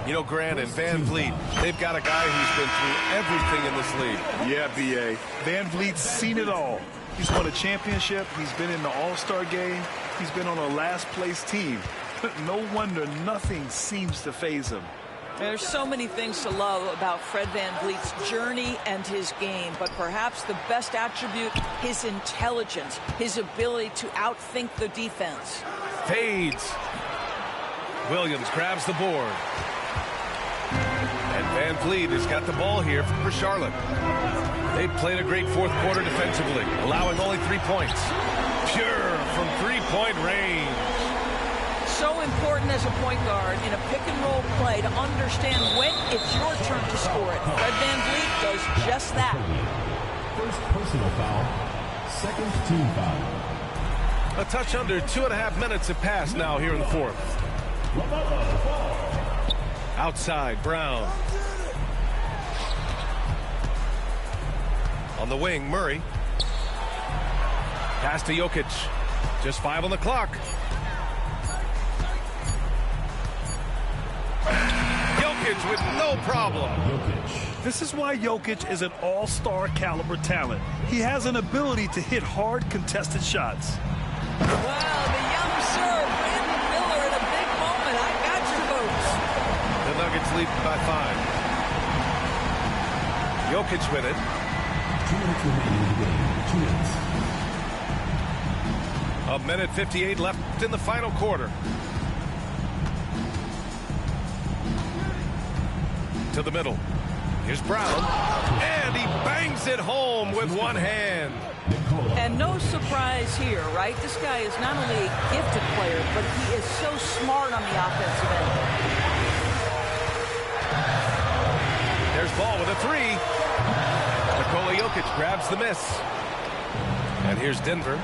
You know, Grant and Van Vliet, they've got a guy who's been through everything in this league. Yeah, B.A. Van Vliet's seen it all. He's won a championship. He's been in the All-Star game. He's been on a last-place team. No wonder nothing seems to faze him. There's so many things to love about Fred VanVleet's journey and his game, but perhaps the best attribute, his intelligence, his ability to outthink the defense. Fades. Williams grabs the board. And VanVleet has got the ball here for Charlotte. They've played a great fourth quarter defensively, allowing only 3 points. Pure from three-point range. So important as a point guard in a pick-and-roll play to understand when it's your turn to score it. Fred VanVleet does just that. First personal foul, second team foul. A touch under 2.5 minutes have passed now here in the fourth. Outside, Brown. On the wing, Murray. Pass to Jokic. Just 5 on the clock. Jokic with no problem. This is why Jokic is an all-star caliber talent. He has an ability to hit hard contested shots. Wow, the young serve. Brandon Miller in a big moment. I got your votes. The Nuggets lead by 5. Jokic with it. 2 minutes remaining in the game. 2 minutes. A minute 58 left in the final quarter. To the middle. Here's Brown. And he bangs it home with one hand. And no surprise here, right? This guy is not only a gifted player, but he is so smart on the offensive end. There's Ball with a 3. Nikola Jokic grabs the miss. And here's Denver.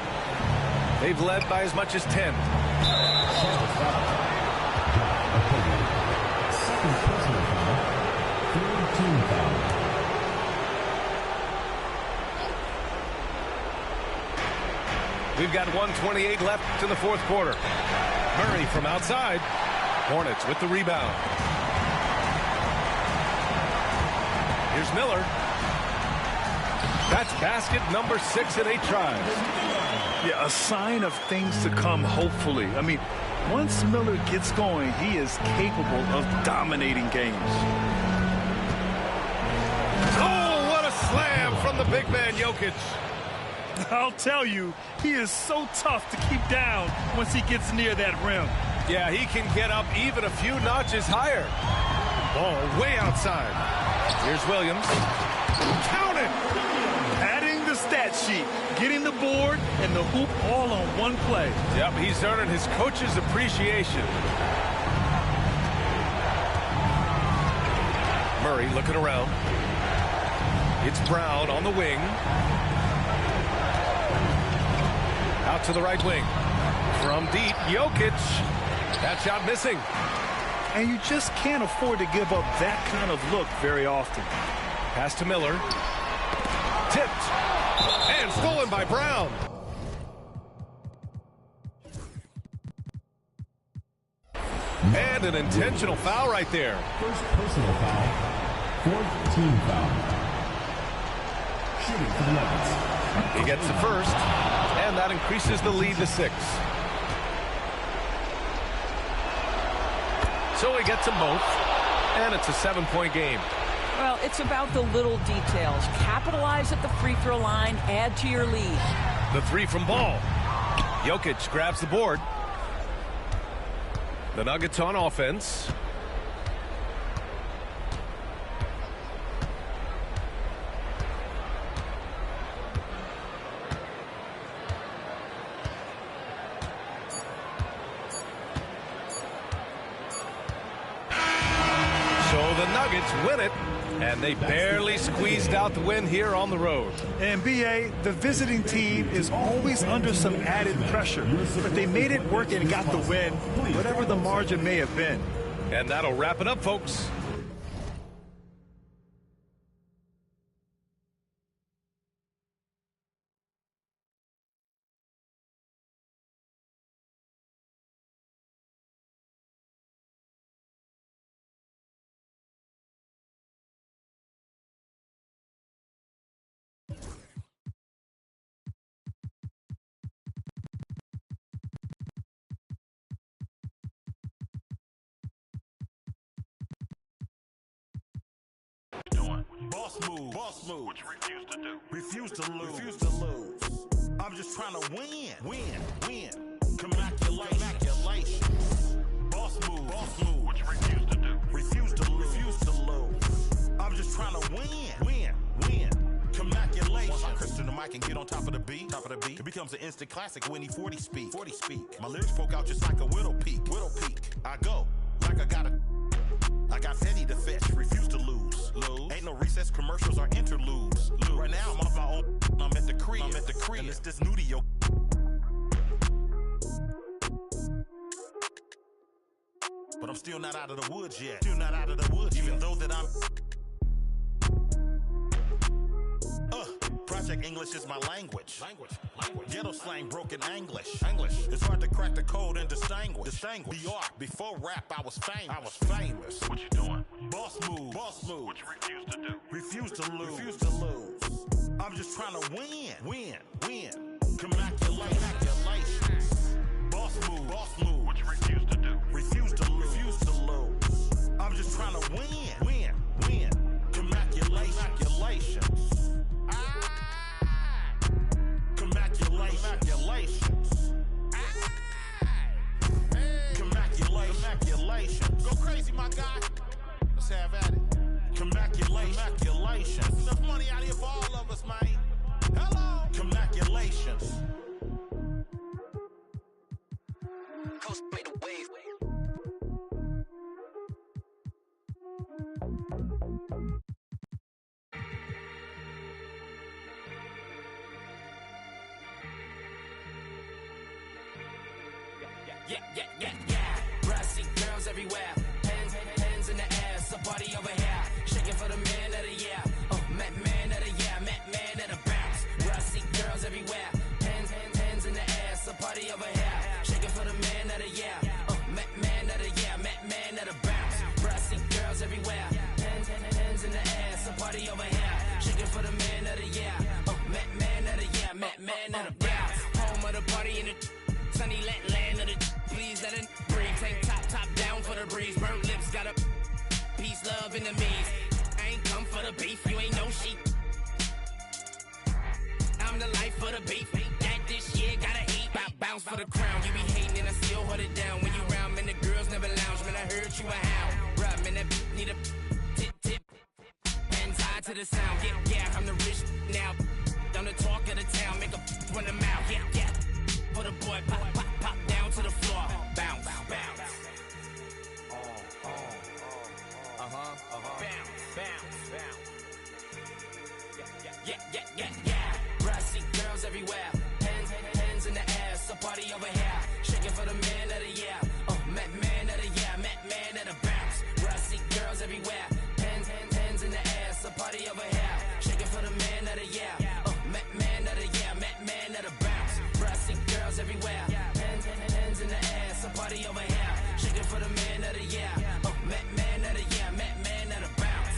They've led by as much as 10. Second personal foul, third team foul. We've got 1:28 left in the fourth quarter. Murray from outside. Hornets with the rebound. Here's Miller. That's basket number 6 in 8 tries. Yeah, a sign of things to come, hopefully. I mean, once Miller gets going, he is capable of dominating games. Oh, what a slam from the big man Jokic. I'll tell you, he is so tough to keep down once he gets near that rim. Yeah, he can get up even a few notches higher. Ball way outside. Here's Williams. Count it! Adding the stat sheet, getting the board, and the hoop all on one play. Yep, he's earning his coach's appreciation. Murray looking around. It's Brown on the wing. Out to the right wing. From deep, Jokic. That shot missing. And you just can't afford to give up that kind of look very often. Pass to Miller. Tipped. And stolen by Brown. And an intentional foul right there. First personal foul, fourth team foul. Shooting for the Nuggets. He gets the first, and that increases the lead to 6. So he gets them both, and it's a 7-point game. Well, it's about the little details. Capitalize at the free throw line, add to your lead. The 3 from Ball. Jokic grabs the board. The Nuggets on offense. So the Nuggets win it, and they barely squeezed out the win here on the road. And B.A., the visiting team is always under some added pressure, but they made it work and got the win, whatever the margin may have been. And that'll wrap it up, folks. Boss move. Boss move. What you refuse to do. Refuse to lose. Refuse to lose. I'm just trying to win. Win. Win. Congratulations. Boss move. Boss move. What you refuse to do. Refuse to lose. Refuse to lose. I'm just trying to win. Win. Win. Congratulations. Once I Christian the mic and get on top of the beat, it becomes an instant classic when he 40 speak. My lyrics poke out just like a widow peak. I go like I got Fetty to fetch, refuse to lose. Ain't no recess commercials or interludes. Right now I'm off my own. I'm at the crib. And it's this new to your. But I'm still not out of the woods yet. Even though that I'm. Project English is my language. Ghetto slang, broken English. It's hard to crack the code and distinguish. Before rap, I was famous. What you doing? Boss move. What you refuse to do? Refuse to lose. I'm just trying to win. Congratulations. Boss move. What you refuse to do? Refuse to lose. I'm just trying to win. Congratulations. Congratulations. Go crazy, my guy. Let's have at it. Congratulations. Enough money out here for all of us, man. Hello. Congratulations. Coast by the wave. Yeah. Brassy girls everywhere. Hands in the air. So party over here. Shaking for the man of the year. Man of the year. Man of the bounce. Brassy girls everywhere. Hands in the air. So party over here. Shaking for the man of the year. Man of the year. Man of the bounce. Brassy girls everywhere. Hands in the air. So party over here. Shaking for the man of the year. Man of the year. Man of the bounce. Home of the party in the sunny land of the. Please let it breathe. Take top down for the breeze. Burnt lips got a peace, love, enemies. I ain't come for the beef. You ain't no sheep. I'm the life for the beef. That this year gotta eat. Bounce for the crown. You be hating and I still hold it down. When you round, man, the girls never lounge. Man, I heard you a hound. Bruh, man, that need a tip. Hands high to the sound. Yeah, I'm the rich now. I'm the talk of the town. Make a run them out. Yeah. For the boy, pop down to the floor. Bounce. Bounce. Yeah. Brassy girls everywhere. Hands in the air. So party over here. Shaking for the man of the year. Man of the year. Man of the bounce. Brassy girls everywhere. Hands in the air. So party over here. Shaking for the man of the year. Man of the year. Man of the bounce. Brassy girls everywhere. Hands in the air. So party over here. Shaking for the man of the year. Man of the year. Man of the bounce.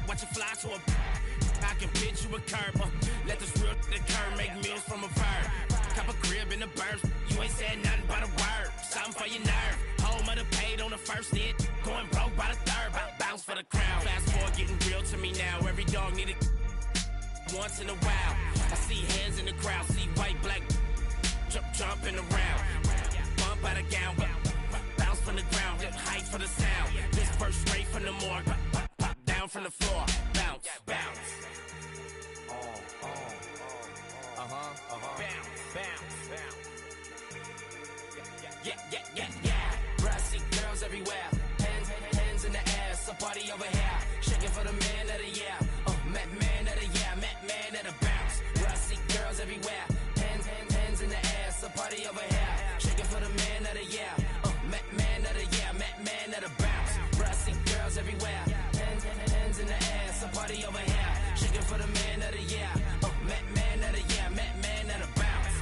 Watch you fly to a. I can pitch you a curb. Let this real occur. Make meals from a verb. Cop a crib in the burbs. You ain't said nothing but a word. Something for your nerve. Home of the paid on the first hit. Going broke by the third. Bounce for the crown. Fast forward, getting real to me now. Every dog need it once in a while. I see hands in the crowd. See white, black jumping around. Bump out of gown. Bounce from the ground. Hype for the sound. This verse straight from the morgue. Pop down from the floor. Bounce. Bounce. Yeah. Brassy girls everywhere. Hands in the air. So party over here. Shaking for the man of the year. Man of the year. Man of the bounce. Brassy girls everywhere. Hands in the air. So party over here. Shaking for the man of the year. Man of the year. Man of the bounce. Brassy girls everywhere. Hands in the air. So party over here. Shaking for the man of the year. Man of the year. Man of the bounce.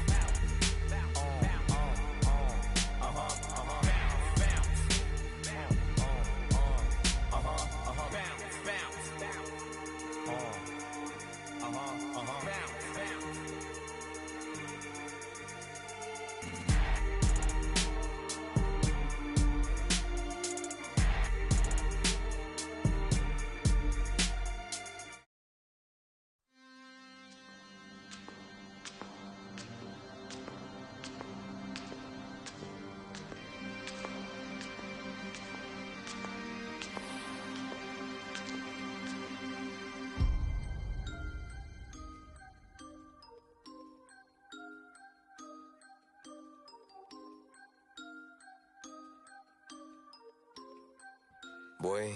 Boy,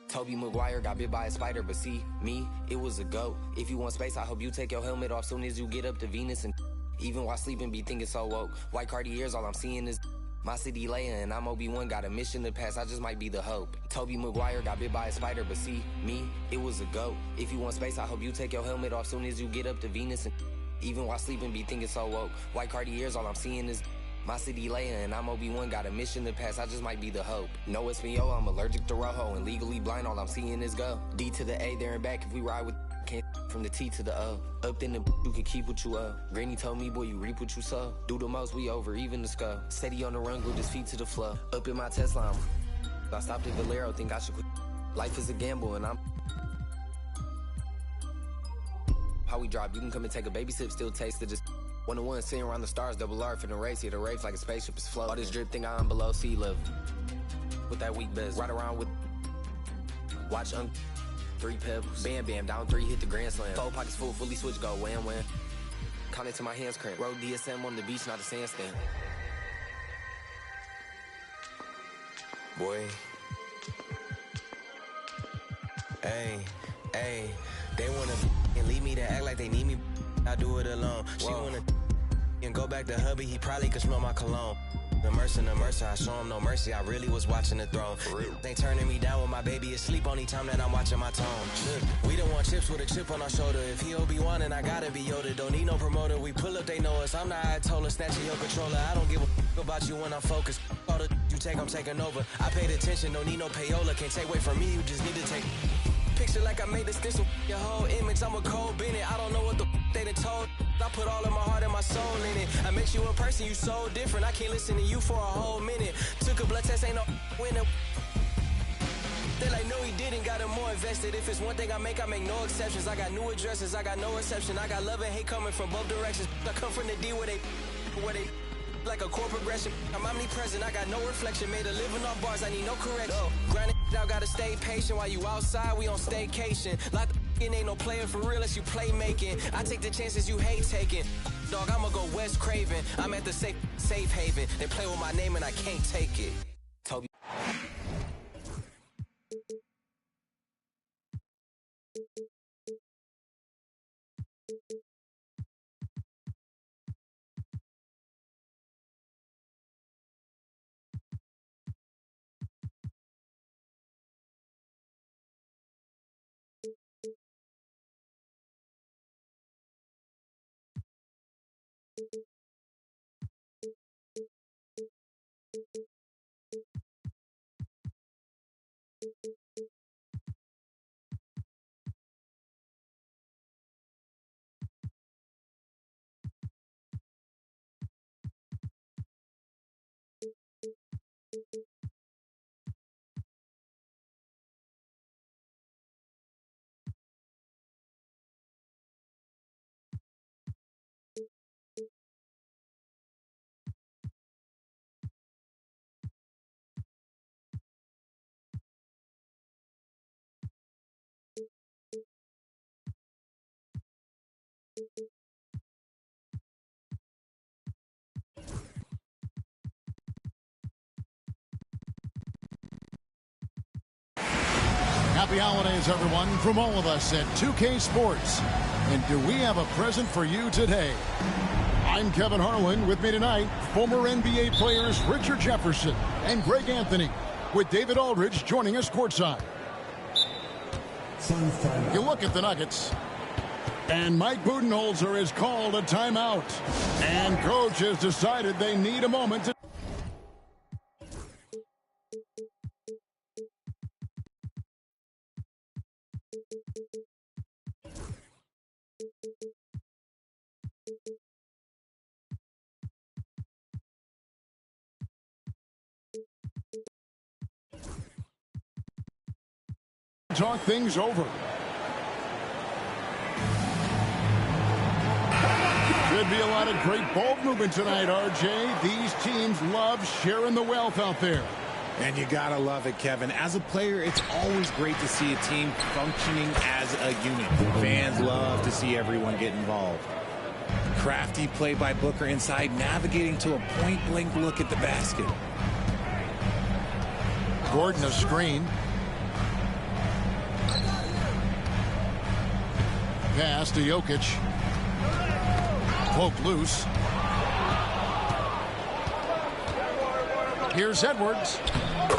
Tobey Maguire got bit by a spider, but see, me, it was a goat. If you want space, I hope you take your helmet off soon as you get up to Venus. And even while sleeping, be thinking so woke. White Cartiers, all I'm seeing is my city Leia, and I'm Obi-Wan, got a mission to pass, I just might be the hope. Tobey Maguire got bit by a spider, but see, me, it was a goat. If you want space, I hope you take your helmet off soon as you get up to Venus. And even while sleeping, be thinking so woke. White Cartiers, all I'm seeing is my city Leia, and I'm Obi-Wan, got a mission to pass, I just might be the hope. No Espanol, I'm allergic to Rojo, and legally blind, all I'm seeing is go. D to the A, there and back, if we ride with can't from the T to the O. Up in the you can keep what you owe. Granny told me, boy, you reap what you sow. Do the most, we over, even the skull. Steady on the run, glued his feet to the floor. Up in my Tesla, I stopped at Valero, think I should quit. Life is a gamble, and I'm how we drive, you can come and take a baby sip, still taste it, just 1-on-1, sitting around the stars, double R for the race, here the race like a spaceship is floating. All this drip thing, I'm below sea level. With that weak best, ride around with, watch 3 pebbles, bam bam, down 3, hit the grand slam. 4 pockets full, fully switch, go wham wham. Count it to my hands cramp. Road DSM on the beach, not a sandstand. Boy. Hey, they wanna and leave me to act like they need me. I do it alone. She wanna and go back to hubby, he probably could smell my cologne. The mercy, I show him no mercy, I really was watching the throne. For real. They turning me down when my baby asleep only time that I'm watching my tone. We don't want chips with a chip on our shoulder. If he Obi-Wan and I gotta be Yoda, don't need no promoter. We pull up, they know us. I'm the Ayatollah, snatching your controller. I don't give a about you when I'm focused. All the you take, I'm taking over. I paid attention, don't need no payola. Can't take away from me, you just need to take picture like I made this stencil. Your whole image, I'm a cold Bennett. I don't know what the they done told. I put all of my heart and my soul in it. I make you a person, you so different. I can't listen to you for a whole minute. Took a blood test, ain't no winner. They like, no, he didn't, got him more invested. If it's one thing I make no exceptions. I got new addresses, I got no reception. I got love and hate coming from both directions. I come from the D where they like a core progression. I'm omnipresent, I got no reflection. Made a living off bars, I need no correction. Grinding out, gotta stay patient. While you outside, we on staycation. Like the ain't no player for real unless you play making. I take the chances you hate taking. Dog, I'ma go West Craven. I'm at the safe haven. They play with my name and I can't take it. Tobey. Happy holidays, everyone, from all of us at 2K Sports. And do we have a present for you today? I'm Kevin Harlan. With me tonight, former NBA players Richard Jefferson and Greg Anthony, with David Aldridge joining us courtside. You look at the Nuggets, and Mike Budenholzer has called a timeout. And coach has decided they need a moment to... talk things over. Should be a lot of great ball movement tonight, RJ. These teams love sharing the wealth out there. And you gotta love it, Kevin. As a player, it's always great to see a team functioning as a unit. Fans love to see everyone get involved. Crafty play by Booker inside, navigating to a point-blank look at the basket. Gordon a screen. Pass to Jokic. Poke loose. Here's Edwards.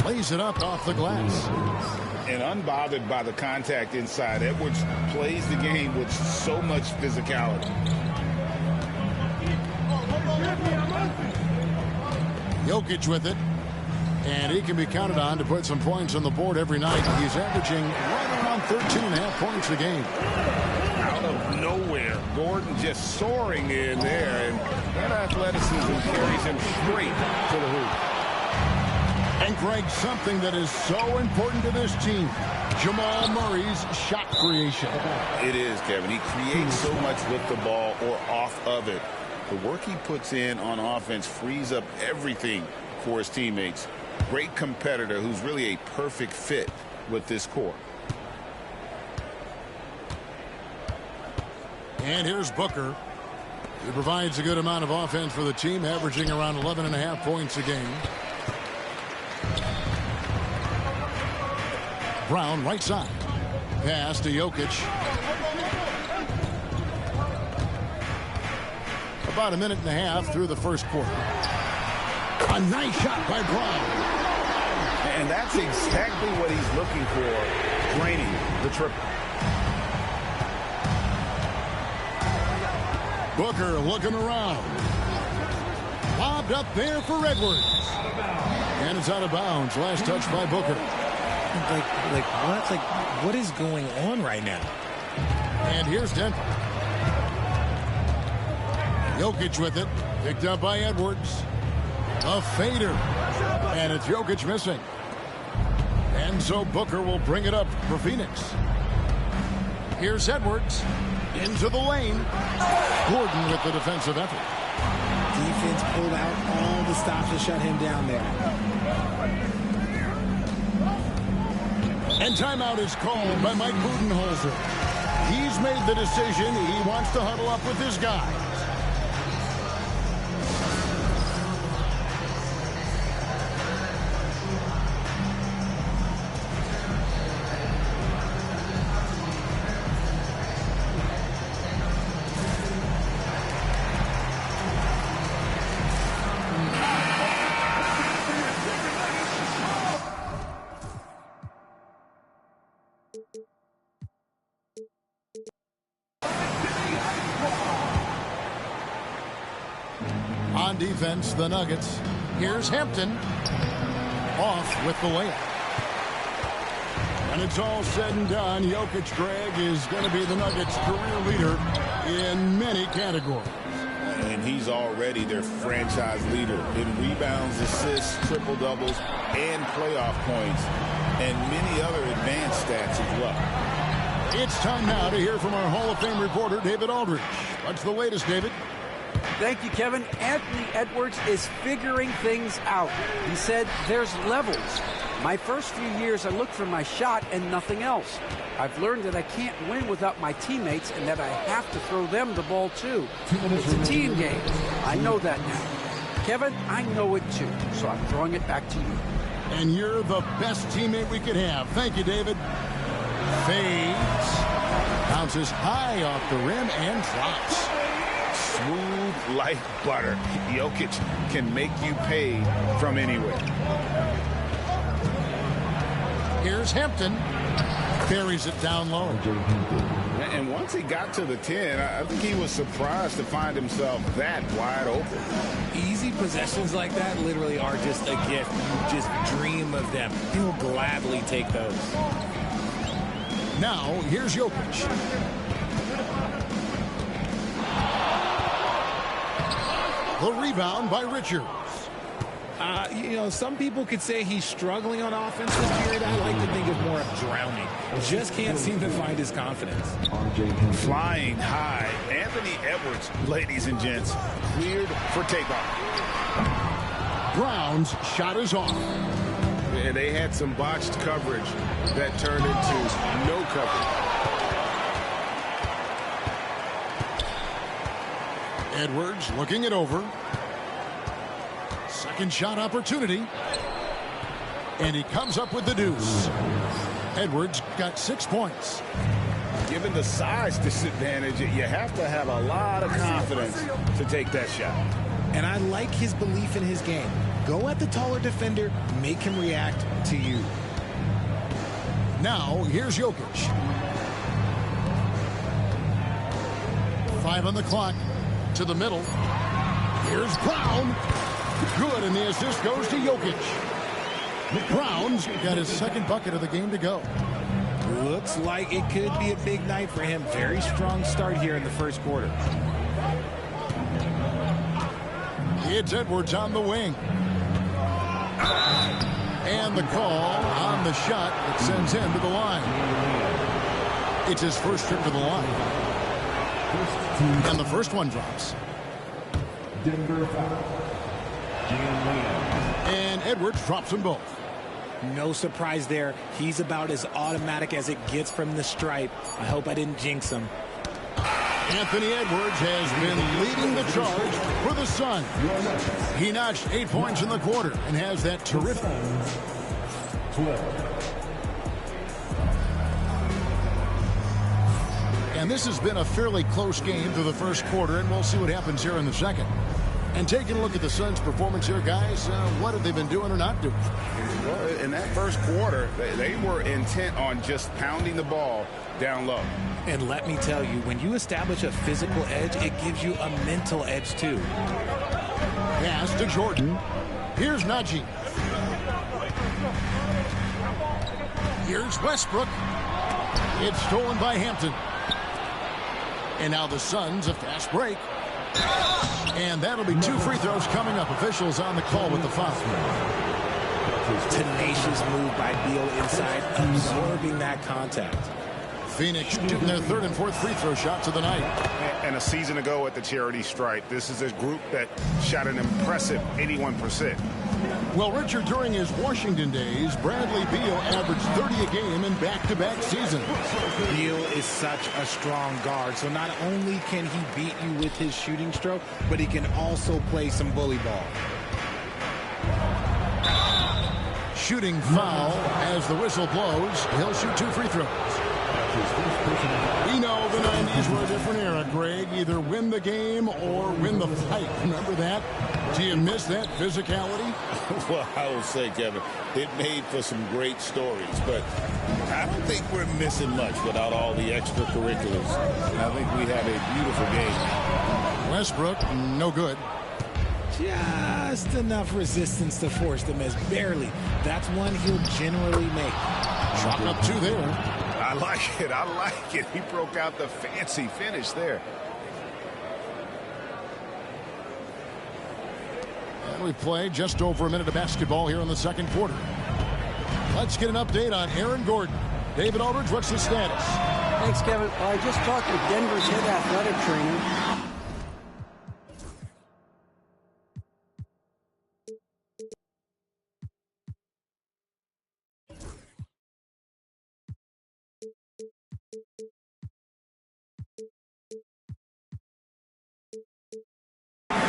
Lays it up off the glass. And unbothered by the contact inside, Edwards plays the game with so much physicality. Jokic with it. And he can be counted on to put some points on the board every night. He's averaging right around 13.5 points a game. Out of nowhere, Gordon just soaring in there, and that athleticism carries him straight to the hoop. And Greg, something that is so important to this team, Jamal Murray's shot creation. It is, Kevin. He creates so much with the ball or off of it. The work he puts in on offense frees up everything for his teammates. Great competitor who's really a perfect fit with this core. And here's Booker. He provides a good amount of offense for the team, averaging around 11.5 points a game. Brown right side. Pass to Jokic. About a minute and a half through the first quarter. A nice shot by Brown. And that's exactly what he's looking for, draining the triple. Booker looking around. Lobbed up there for Edwards. And it's out of bounds. Last touch by Booker. What is going on right now? And here's Denver. Jokic with it. Picked up by Edwards. A fader. And it's Jokic missing. And so Booker will bring it up for Phoenix. Here's Edwards. Into the lane. Gordon with the defensive effort. Defense pulled out all the stops to shut him down there. And timeout is called by Mike Budenholzer. He's made the decision. He wants to huddle up with his guys. On defense, the Nuggets. Here's Hampton. Off with the layup. And it's all said and done. Jokic, Greg, is going to be the Nuggets' career leader in many categories. And he's already their franchise leader in rebounds, assists, triple-doubles, and playoff points, and many other advanced stats as well. It's time now to hear from our Hall of Fame reporter, David Aldridge. What's the latest, David? Thank you, Kevin. Anthony Edwards is figuring things out. He said there's levels. My first few years, I looked for my shot and nothing else. I've learned that I can't win without my teammates and that I have to throw them the ball too. It's a team game. I know that now. Kevin, I know it too, so I'm throwing it back to you. And you're the best teammate we could have. Thank you, David. Fades. Bounces high off the rim and drops. Smooth like butter. Jokic can make you pay from anywhere. Here's Hampton. Buries it down low. And once he got to the 10, I think he was surprised to find himself that wide open. Easy possessions like that literally are just a gift. You just dream of them. He'll gladly take those. Now, here's Jokic. The rebound by Richards. You know, some people could say he's struggling on offense this period. I like to think of more of drowning. Just can't seem to find his confidence. Flying high. Anthony Edwards, ladies and gents, cleared for takeoff. Brown's shot is off. And they had some botched coverage that turned into no coverage. Edwards looking it over. Second shot opportunity. And he comes up with the deuce. Edwards got 6 points. Given the size disadvantage, you have to have a lot of confidence to take that shot. And I like his belief in his game. Go at the taller defender, make him react to you. Now, here's Jokic. 5 on the clock. To the middle. Here's Brown. Good, and the assist goes to Jokic. Brown's got his second bucket of the game to go. Looks like it could be a big night for him. Very strong start here in the first quarter. It's Edwards on the wing. And the call on the shot that sends him to the line. It's his first trip to the line. And the first one drops. Denver foul. And Edwards drops them both. No surprise there. He's about as automatic as it gets from the stripe. I hope I didn't jinx him. Anthony Edwards has been leading the charge for the Suns. He notched 8 points in the quarter and has that terrific. 12. And this has been a fairly close game through the first quarter, and we'll see what happens here in the second. And taking a look at the Suns' performance here, guys, what have they been doing or not doing? Well, in that first quarter, they were intent on just pounding the ball down low. And let me tell you, when you establish a physical edge, it gives you a mental edge, too. Pass to Jordan. Here's Najee. Here's Westbrook. It's stolen by Hampton. And now the Suns, a fast break. And that'll be 2 free throws coming up. Officials on the call with the foul. Tenacious move by Beal inside, absorbing that contact. Phoenix shooting their 3rd and 4th free throw shots of the night. And a season ago at the charity stripe, this is a group that shot an impressive 81%. Well, Richard, during his Washington days, Bradley Beal averaged 30 a game in back-to-back seasons. Beal is such a strong guard, so not only can he beat you with his shooting stroke, but he can also play some bully ball. Shooting foul as the whistle blows. He'll shoot 2 free throws. We know the 90s were a different era, Greg. Either win the game or win the fight. Remember that? Do you miss that physicality? Well, I will say, Kevin, it made for some great stories, but I don't think we're missing much without all the extracurriculars. I think we have a beautiful game. Westbrook, no good. Just enough resistance to force the miss. Barely. That's one he'll generally make. Chalk up 2 there. I like it. I like it. He broke out the fancy finish there. And we play just over a minute of basketball here in the second quarter. Let's get an update on Aaron Gordon. David Aldridge, what's the status? Thanks, Kevin. Well, I just talked with Denver's head athletic trainer.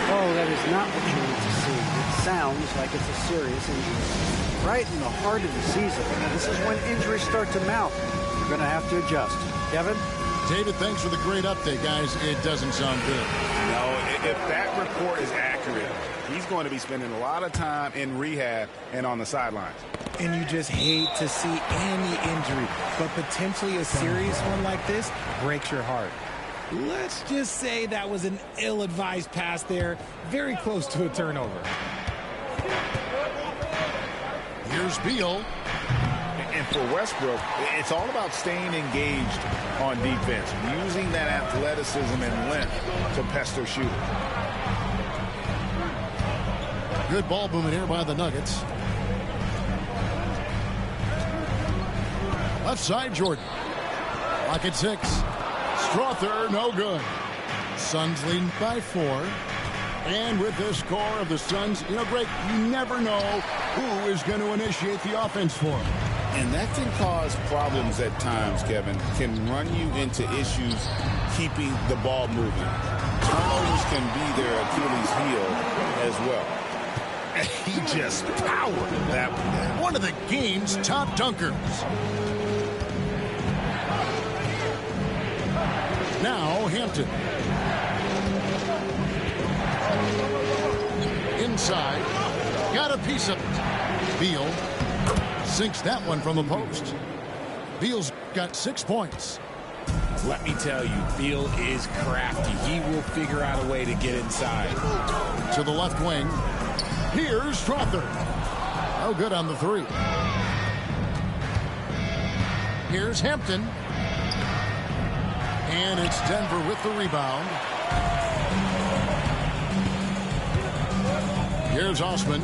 Oh, that is not what you want to see. It sounds like it's a serious injury. Right in the heart of the season. This is when injuries start to mount. You're going to have to adjust. Kevin? David, thanks for the great update, guys. It doesn't sound good. No, if that report is accurate, he's going to be spending a lot of time in rehab and on the sidelines. And you just hate to see any injury, but potentially a serious one like this breaks your heart. Let's just say that was an ill-advised pass there, very close to a turnover. Here's Beal. And for Westbrook, it's all about staying engaged on defense, using that athleticism and length to pester shooters. Good ball movement here by the Nuggets. Left side, Jordan. Lock at 6. Strother, no good. Suns leading by 4. And with this score of the Suns, you know, Greg, you never know who is going to initiate the offense for them. And that can cause problems at times, Kevin. Can run you into issues keeping the ball moving. Turnovers can be their Achilles heel as well. He just powered that one. one of the game's top dunkers. Now Hampton. Inside. Got a piece of it. Beal sinks that one from the post. Beal's got 6 points. Let me tell you, Beal is crafty. He will figure out a way to get inside. To the left wing. Here's Strother. No good on the three. Here's Hampton. And it's Denver with the rebound. Here's Osman.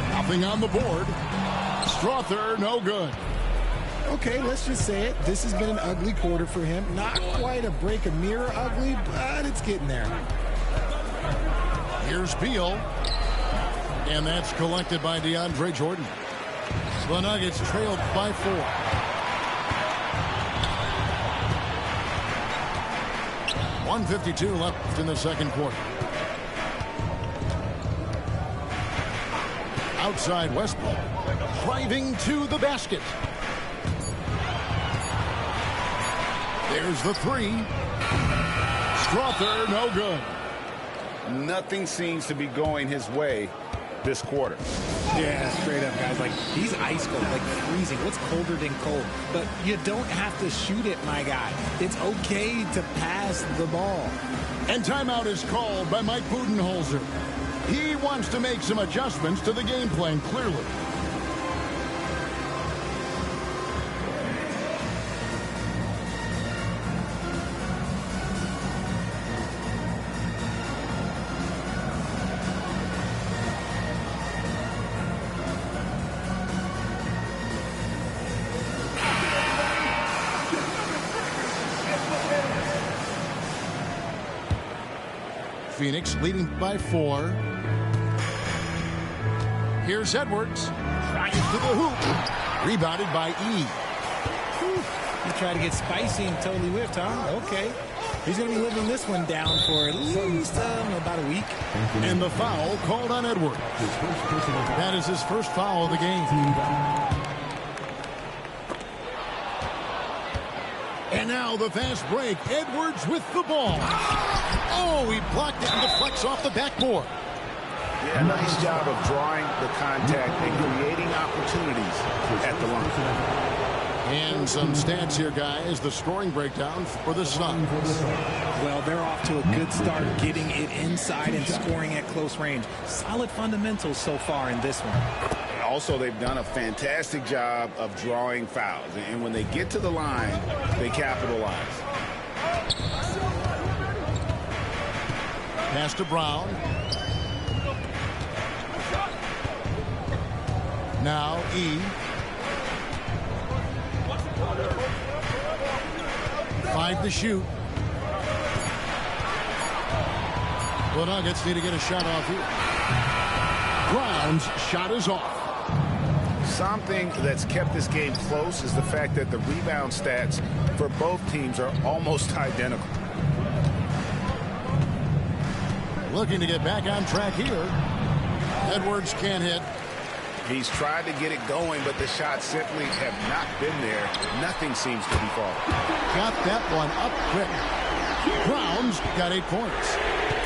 Nothing on the board. Strother, no good. Okay, let's just say it. This has been an ugly quarter for him. Not quite a break a mirror ugly, but it's getting there. Here's Beal. And that's collected by DeAndre Jordan. The Nuggets trailed by 4. .152 left in the second quarter. Outside Westbrook. Driving to the basket. There's the three. Strother, no good. Nothing seems to be going his way this quarter. Yeah, straight up, guys. Like, he's ice cold, like freezing. What's colder than cold? But you don't have to shoot it, my guy. It's okay to pass the ball. And timeout is called by Mike Budenholzer. He wants to make some adjustments to the game plan, clearly. Phoenix leading by 4. Here's Edwards. Trying to the hoop. Rebounded by E. He tried to get spicy and totally whiffed, huh? Okay. He's going to be living this one down for at least about a week. And the foul called on Edwards. That is his first foul of the game. And now the fast break. Edwards with the ball. Oh, he blocked it and deflects off the backboard. Yeah, nice job of drawing the contact and creating opportunities at the line. And some stats here, guys. The scoring breakdown for the Suns. Well, they're off to a good start getting it inside and scoring at close range. Solid fundamentals so far in this one. Also, they've done a fantastic job of drawing fouls. And when they get to the line, they capitalize. Pass to Brown. Now E. 5 to shoot. The Nuggets need to get a shot off here. Brown's shot is off. Something that's kept this game close is the fact that the rebound stats for both teams are almost identical. Looking to get back on track here. Edwards can't hit. He's tried to get it going, but the shots simply have not been there. Nothing seems to be falling. Got that one up quick. Brown's got 8 points.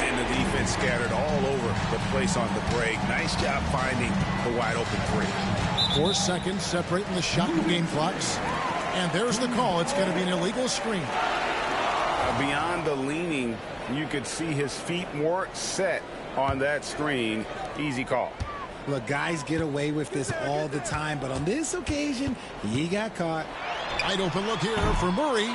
And the defense scattered all over the place on the break. Nice job finding the wide open three. 4 seconds separating the shot and game clocks. And there's the call. It's going to be an illegal screen. Beyond the leaning, you could see his feet weren't set on that screen. Easy call. Look, guys get away with this all the time, but on this occasion, he got caught. Wide open look here for Murray.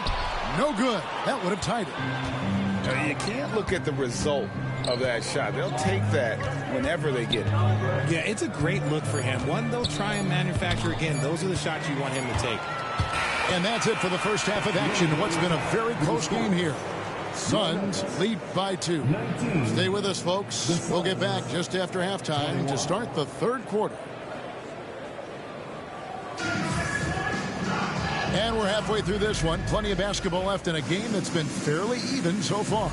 No good. That would have tied it. You can't look at the result of that shot. They'll take that whenever they get it. Yeah, it's a great look for him. One they'll try and manufacture again. Those are the shots you want him to take. And that's it for the first half of action. What's been a very close game here. Suns lead by 2. Stay with us, folks. We'll get back just after halftime to start the third quarter. And we're halfway through this one. Plenty of basketball left in a game that's been fairly even so far.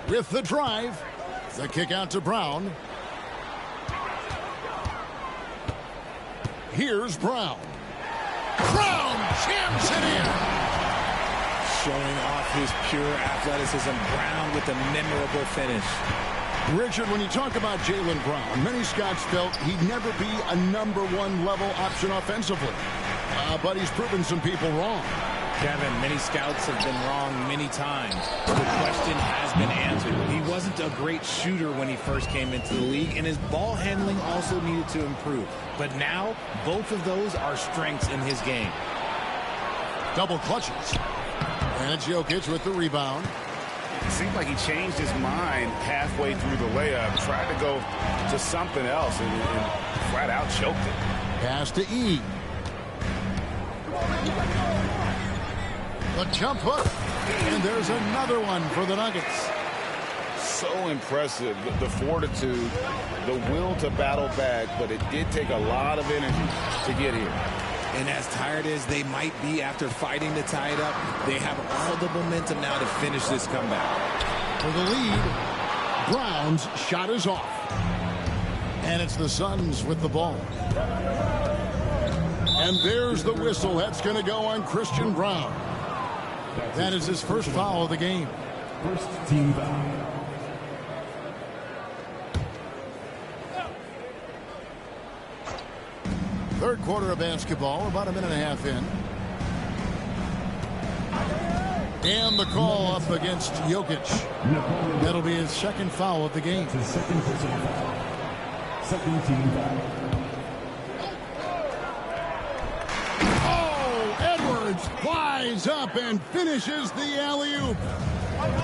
with the drive. The kick out to Brown. Here's Brown. Brown jams it in. Showing off his pure athleticism. Brown with a memorable finish. Richard, when you talk about Jaylen Brown, many scouts felt he'd never be a #1 level option offensively. But he's proven some people wrong. Kevin, many scouts have been wrong many times. The question has been answered. He wasn't a great shooter when he first came into the league, and his ball handling also needed to improve. But now, both of those are strengths in his game. Double clutches. And it's Jokic with the rebound. It seemed like he changed his mind halfway through the layup, tried to go to something else, and flat out choked it. Pass to E. The jump hook. And there's another one for the Nuggets. So impressive, the fortitude, the will to battle back, but it did take a lot of energy to get here. And as tired as they might be after fighting to tie it up, they have all the momentum now to finish this comeback. For the lead, Brown's shot is off. And it's the Suns with the ball. And there's the whistle. That's going to go on Christian Brown. That is his first foul of the game. First team foul. Third quarter of basketball, about a minute and a half in. And the call up against Jokic. That'll be his second foul of the game. His second personal foul. Second team foul. Oh, Edwards flies up and finishes the alley-oop.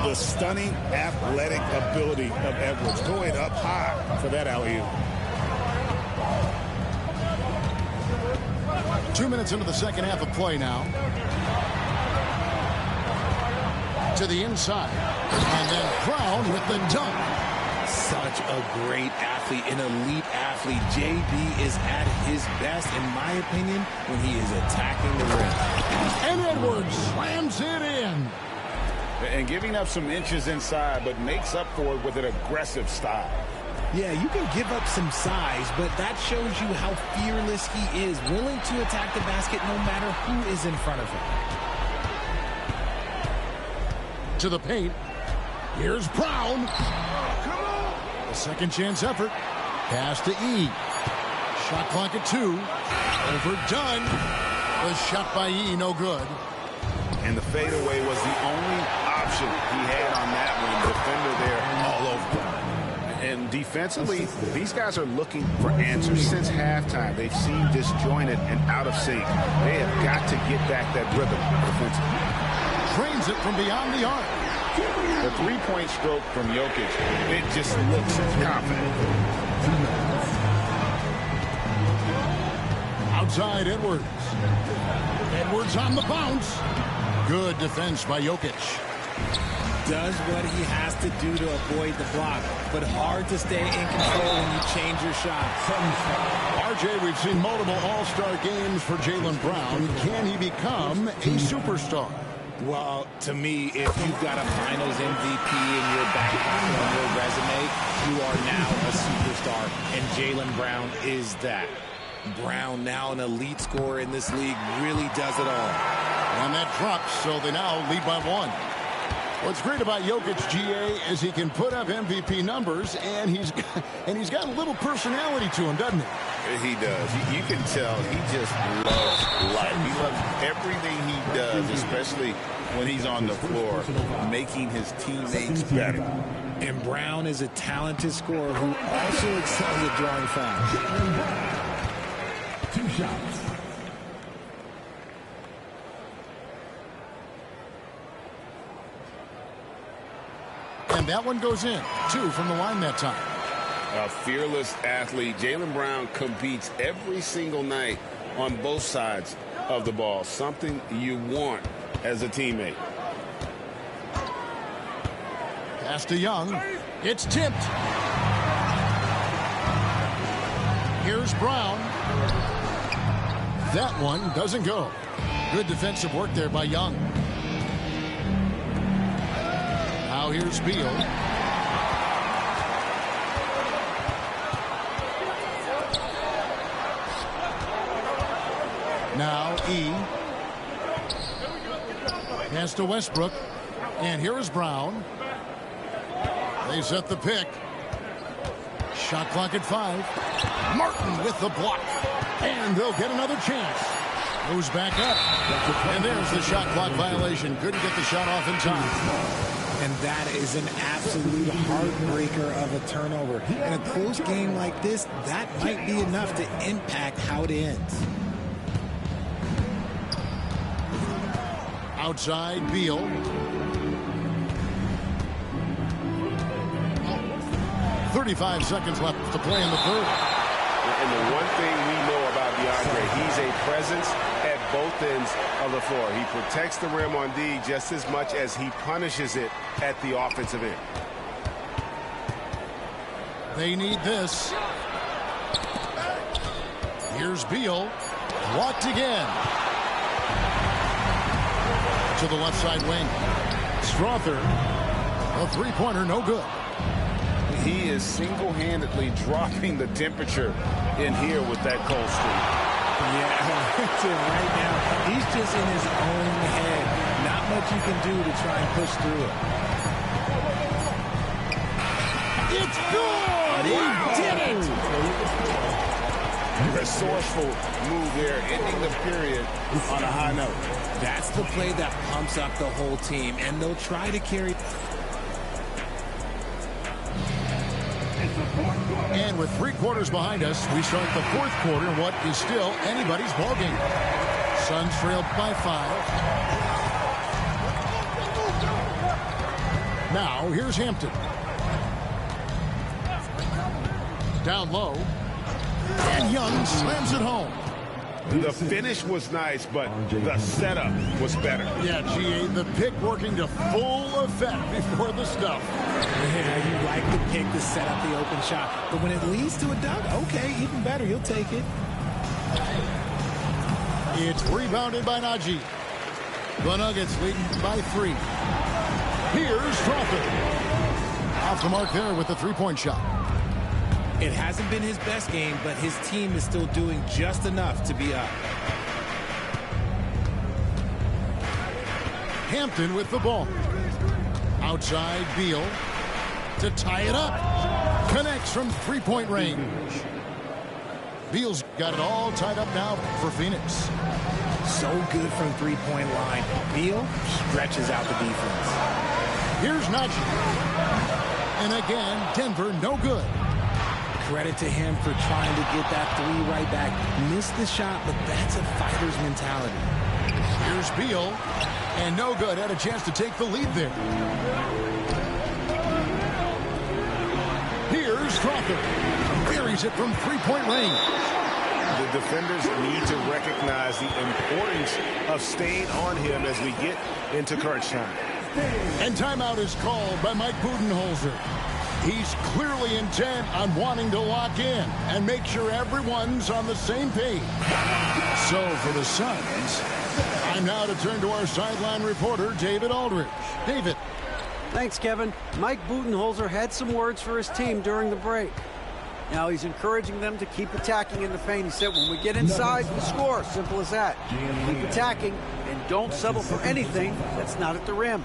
The stunning athletic ability of Edwards going up high for that alley-oop. 2 minutes into the second half of play now. To the inside. And then Brown with the dunk. Such a great athlete, an elite athlete. JB is at his best, in my opinion, when he is attacking the rim. And Edwards slams it in. And giving up some inches inside, but makes up for it with an aggressive style. Yeah, you can give up some size, but that shows you how fearless he is, willing to attack the basket no matter who is in front of him. To the paint. Here's Brown. A second chance effort. Pass to E. Shot clock at 2. Overdone. The shot by E, no good. And the fadeaway was the only option he had on that one. Defender there all over him. And defensively, these guys are looking for answers since halftime. They've seemed disjointed and out of sync. They have got to get back that rhythm defensively. Trains it from beyond the arc. The three-point stroke from Jokic, it just looks confident. Outside Edwards. Edwards on the bounce. Good defense by Jokic. Does what he has to do to avoid the block, but hard to stay in control when you change your shot. RJ, we've seen multiple all-star games for Jaylen Brown. Can he become a superstar? Well, to me, if you've got a Finals MVP in your back pocket on your resume, you are now a superstar, and Jaylen Brown is that. Brown, now an elite scorer in this league, really does it all. And that drops, so they now lead by 1. What's great about Jokic, GA, is he can put up MVP numbers, and he's got a little personality to him, doesn't he? He does. You can tell he just loves life. He loves everything he does, especially when he's on the floor, making his teammates better. And Brown is a talented scorer who also excels at drawing fouls. 2 shots. And that one goes in. 2 from the line that time. A fearless athlete. Jaylen Brown competes every single night on both sides of the ball. Something you want as a teammate. Pass to Young. It's tipped. Here's Brown. That one doesn't go. Good defensive work there by Young. Now here's Beal. Now E. Pass to Westbrook. And here is Brown. They set the pick. Shot clock at 5. Martin with the block. And they'll get another chance. Moves back up. And there's the shot clock violation. Couldn't get the shot off in time. And that is an absolute heartbreaker of a turnover. In a close game like this, that might be enough to impact how it ends. Outside, Beal. .35 seconds left to play in the third. And the one thing we know about DeAndre, he's a presence at both ends of the floor. He protects the rim on D just as much as he punishes it at the offensive end. They need this. Here's Beal. Blocked again. To the left side wing. Strother. A three-pointer, no good. He is single-handedly dropping the temperature in here with that cold streak. Yeah, right now, he's just in his own head. Not much you can do to try and push through it. It's good! Wow. He did it! Resourceful move there, ending the period on a high note. That's the play that pumps up the whole team, and they'll try to carry. And with 3 quarters behind us, we start the fourth quarter in what is still anybody's ballgame. Suns trailed by 5. Now, here's Hampton. Down low. And Young slams it home. The finish was nice, but the setup was better. Yeah, G.A., the pick working to full effect before the stuff. Yeah, you like the pick to set up the open shot. But when it leads to a dunk, okay, even better. You'll take it. It's rebounded by Najee. The Nuggets leading by 3. Here's Crawford. Off the mark there with the three-point shot. It hasn't been his best game, but his team is still doing just enough to be up. Hampton with the ball. Outside, Beal to tie it up. Connects from three-point range. Beal's got it all tied up now for Phoenix. So good from three-point line. Beal stretches out the defense. Here's Najee. And again, Denver no good. Credit to him for trying to get that 3 right back. Missed the shot, but that's a fighter's mentality. Here's Beal. And no good. Had a chance to take the lead there. Here's Crawford. Buries it from three-point range. The defenders need to recognize the importance of staying on him as we get into crunch time. And timeout is called by Mike Budenholzer. He's clearly intent on wanting to lock in and make sure everyone's on the same page. So for the Suns, time now to turn to our sideline reporter, David Aldridge. David. Thanks, Kevin. Mike Budenholzer had some words for his team during the break. Now he's encouraging them to keep attacking in the paint. He said, when we get inside, we score. Simple as that. Keep attacking and don't settle for anything that's not at the rim.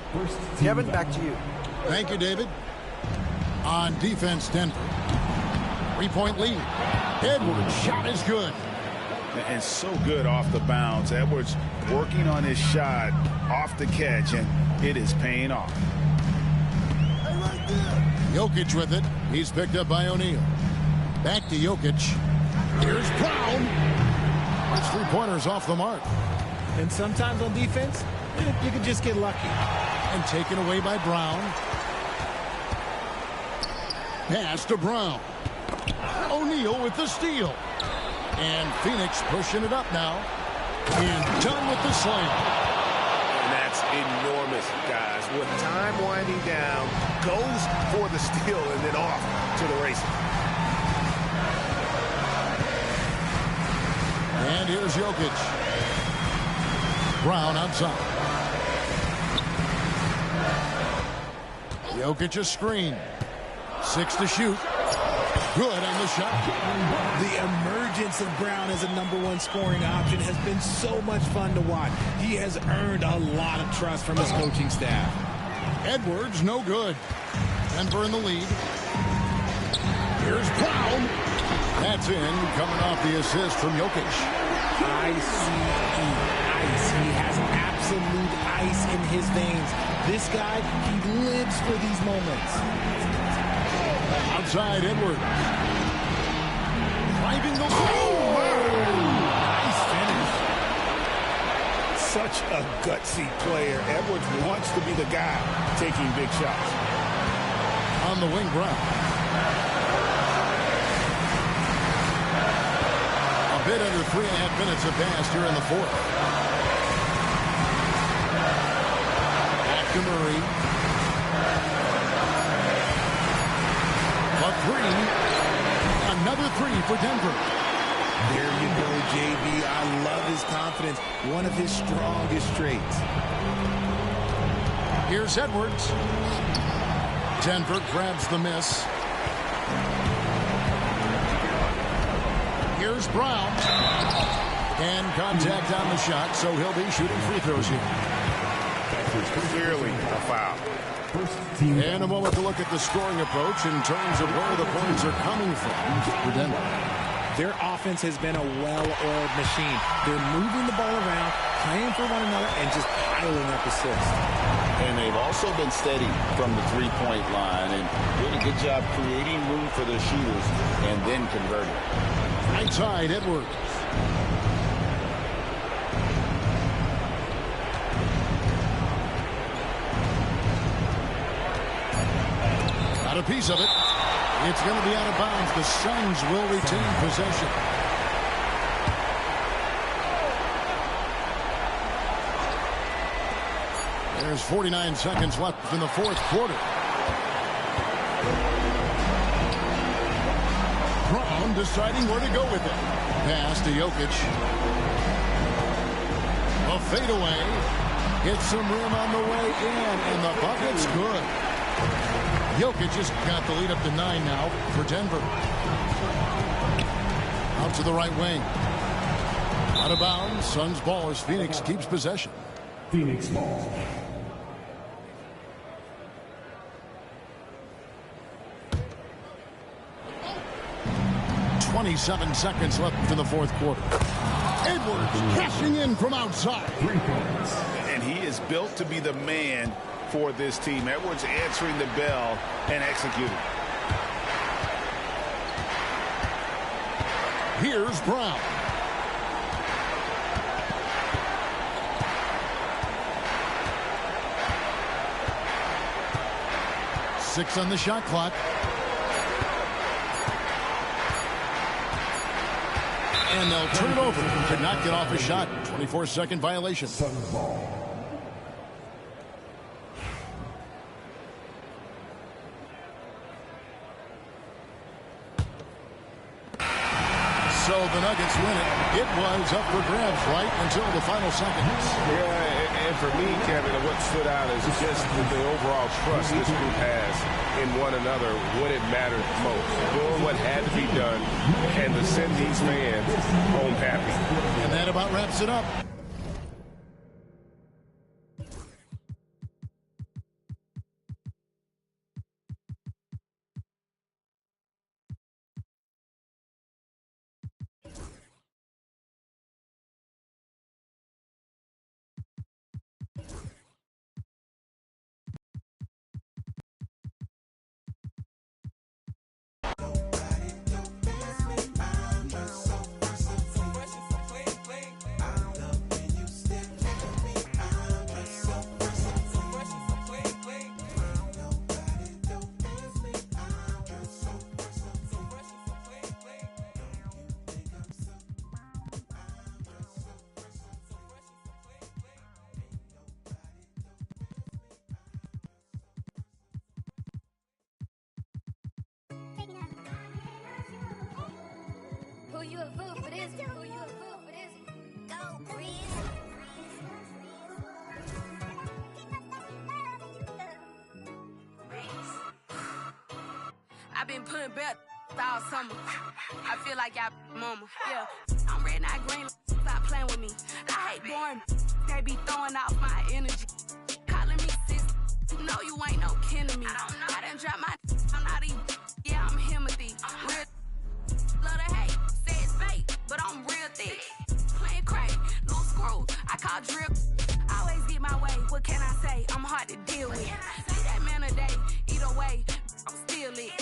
Kevin, back to you. Thank you, David. On defense, Denver. 3-point lead. Edwards' shot is good. And so good off the bounce. Edwards working on his shot off the catch, and it is paying off. Jokic with it. He's picked up by O'Neal. Back to Jokic. Here's Brown. His three-pointers off the mark. And sometimes on defense, you can just get lucky. And taken away by Brown. Pass to Brown. O'Neal with the steal. And Phoenix pushing it up now. And done with the slam. And that's enormous, guys. With time winding down, goes for the steal and then off to the races. And here's Jokic. Brown outside. Jokic a screen. 6 to shoot. Good on the shot. The emergence of Brown as a #1 scoring option has been so much fun to watch. He has earned a lot of trust from his coaching staff. Edwards, no good. Denver in the lead. Here's Brown. That's in, coming off the assist from Jokic. ICE. He has absolute ice in his veins. This guy, he lives for these moments. Outside Edwards. Driving the Nice finish. Such a gutsy player. Edwards wants to be the guy taking big shots. On the wing, Brown. A bit under 3.5 minutes have passed here in the fourth. Back to Murray. A three. Another three for Denver. There you go, JB. I love his confidence. One of his strongest traits. Here's Edwards. Denver grabs the miss. Here's Brown. And contact on the shot, so he'll be shooting free throws here. Clearly a foul. And a moment to look at the scoring approach in terms of where the points are coming from for Denver. Their offense has been a well-oiled machine. They're moving the ball around, playing for one another, and just piling up assists. And they've also been steady from the three-point line and doing a good job creating room for their shooters and then converting. Right side, Edwards. Got a piece of it. It's going to be out of bounds. The Suns will retain possession. There's 49 seconds left in the fourth quarter. Brown deciding where to go with it. Pass to Jokic. A fadeaway. Hits some rim on the way in, and the bucket's good. Jokic just got the lead up to 9 now for Denver. Out to the right wing. Out of bounds. Suns ball as Phoenix keeps possession. Phoenix ball. .27 seconds left in the fourth quarter. Edwards cashing in from outside. 3 points. And he is built to be the man for this team. Edwards answering the bell and executing. Here's Brown. Six on the shot clock. And they'll turn it over. Could not get off a shot. 24-second violation. Suns ball. So the Nuggets win it. It was up for grabs right until the final seconds. Yeah, and for me, Kevin, what stood out is just the overall trust this group has in one another when it mattered most. Doing what had to be done and to send these fans home happy. And that about wraps it up. Who you a fool for this? Who you a fool for this? Go, Breeze. been putting back all summer. I feel like y'all mama. Yeah, I'm red, not green. Stop playing with me. I hate boring. They be throwing off my energy. Calling me sis. No, you ain't no kin to me. I done dropped my. I'm not even. Yeah, I'm Timothy. Real. Love to hate. Say it's fake, but I'm real thick. Playing crazy. Loose screws. I call drip. Always get my way. What can I say? I'm hard to deal with. See that man a day. Either way, I'm still lit.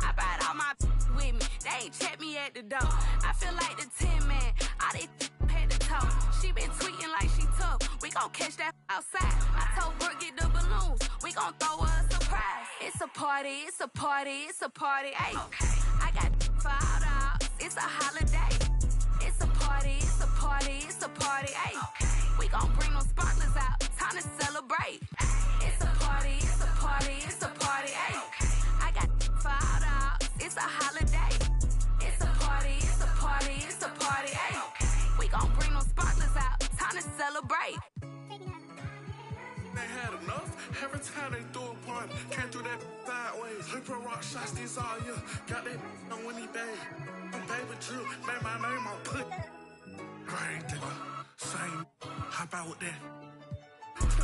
I brought all my with me. They ain't check me at the door. I feel like the 10 man. All they had to talk. She been tweeting like she tough. We gon' catch that outside. I told Brooke get the balloons. We gon' throw her a surprise. It's a party. It's a party. It's a party. Ayy. I got $5. It's a holiday. It's a party. It's a party. It's a party. Ayy. We gon' bring them sparklers out. Time to celebrate. It's a party. It's a party. It's a party. Ayy. I got $5. It's a holiday. It's a party. It's a party. It's a party. Ayy. We gon' bring them sparklers out. Time to celebrate. They had enough. Every time they threw a party, came through that sideways. Hyper rock shots this all year. Got that on Winnie Day. Baby Drew, made my name on put. Great digger. Same. Hop out with that.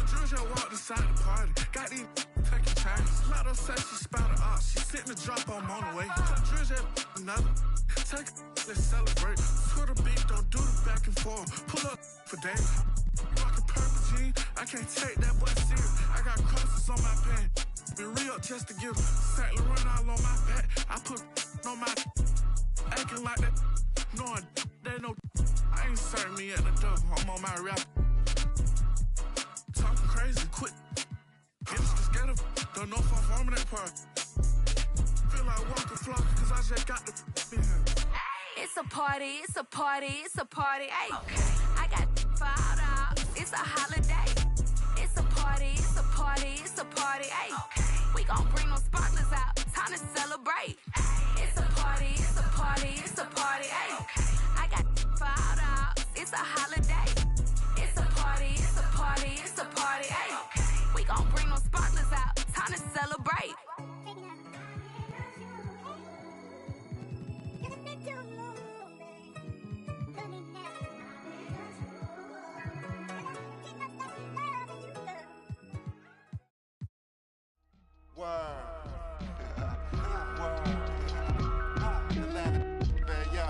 Drew just walked inside the party. Got these taking chances. Let her say she spouted up. She sent the drop on the way. Drew just another. Take let's celebrate. Twitter beat, don't do the back and forth. Pull up for days. Rockin' purple jeans, I can't take that boy serious. I got crosses on my pants. Be real just to give Saint Laurent all on my back. I put on my acting like that. Knowing they know I ain't serving me at the door. I'm on my rap. Talking crazy, quit. Get us together. Don't know if I'm forming that part. Feel like walking flock, cause I just got the in here. It's a party, it's a party, it's a party, ayy. I got $5. It's a holiday. It's a party, it's a party, it's a party, ayy. We gon' bring them sparklers out. Time to celebrate. It's a party, it's a party, it's a party, ayy. I got $5. It's a holiday. It's a party, it's a party, it's a party, ayy. We gon' bring them sparklers out. Time to celebrate. Word. Atlanta, man, yo.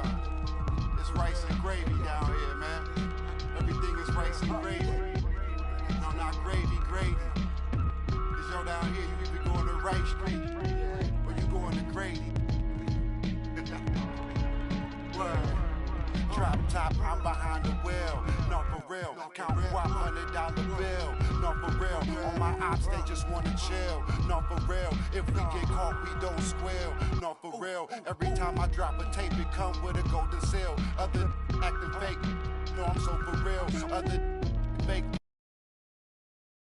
It's rice and gravy down here, man. Everything is rice and gravy. No, not gravy, gravy. Cause yo, down here, you either going to Rice Street or you going to Grady. Word. Drop top, I'm behind the wheel. No, for real. Count $100 bill. No, for real. On my ops, they just wanna chill. No, for real. If we get caught, we don't squeal. No, for real. Every time I drop a tape, it come with a golden seal. Other acting fake. No, I'm so for real. Other fake.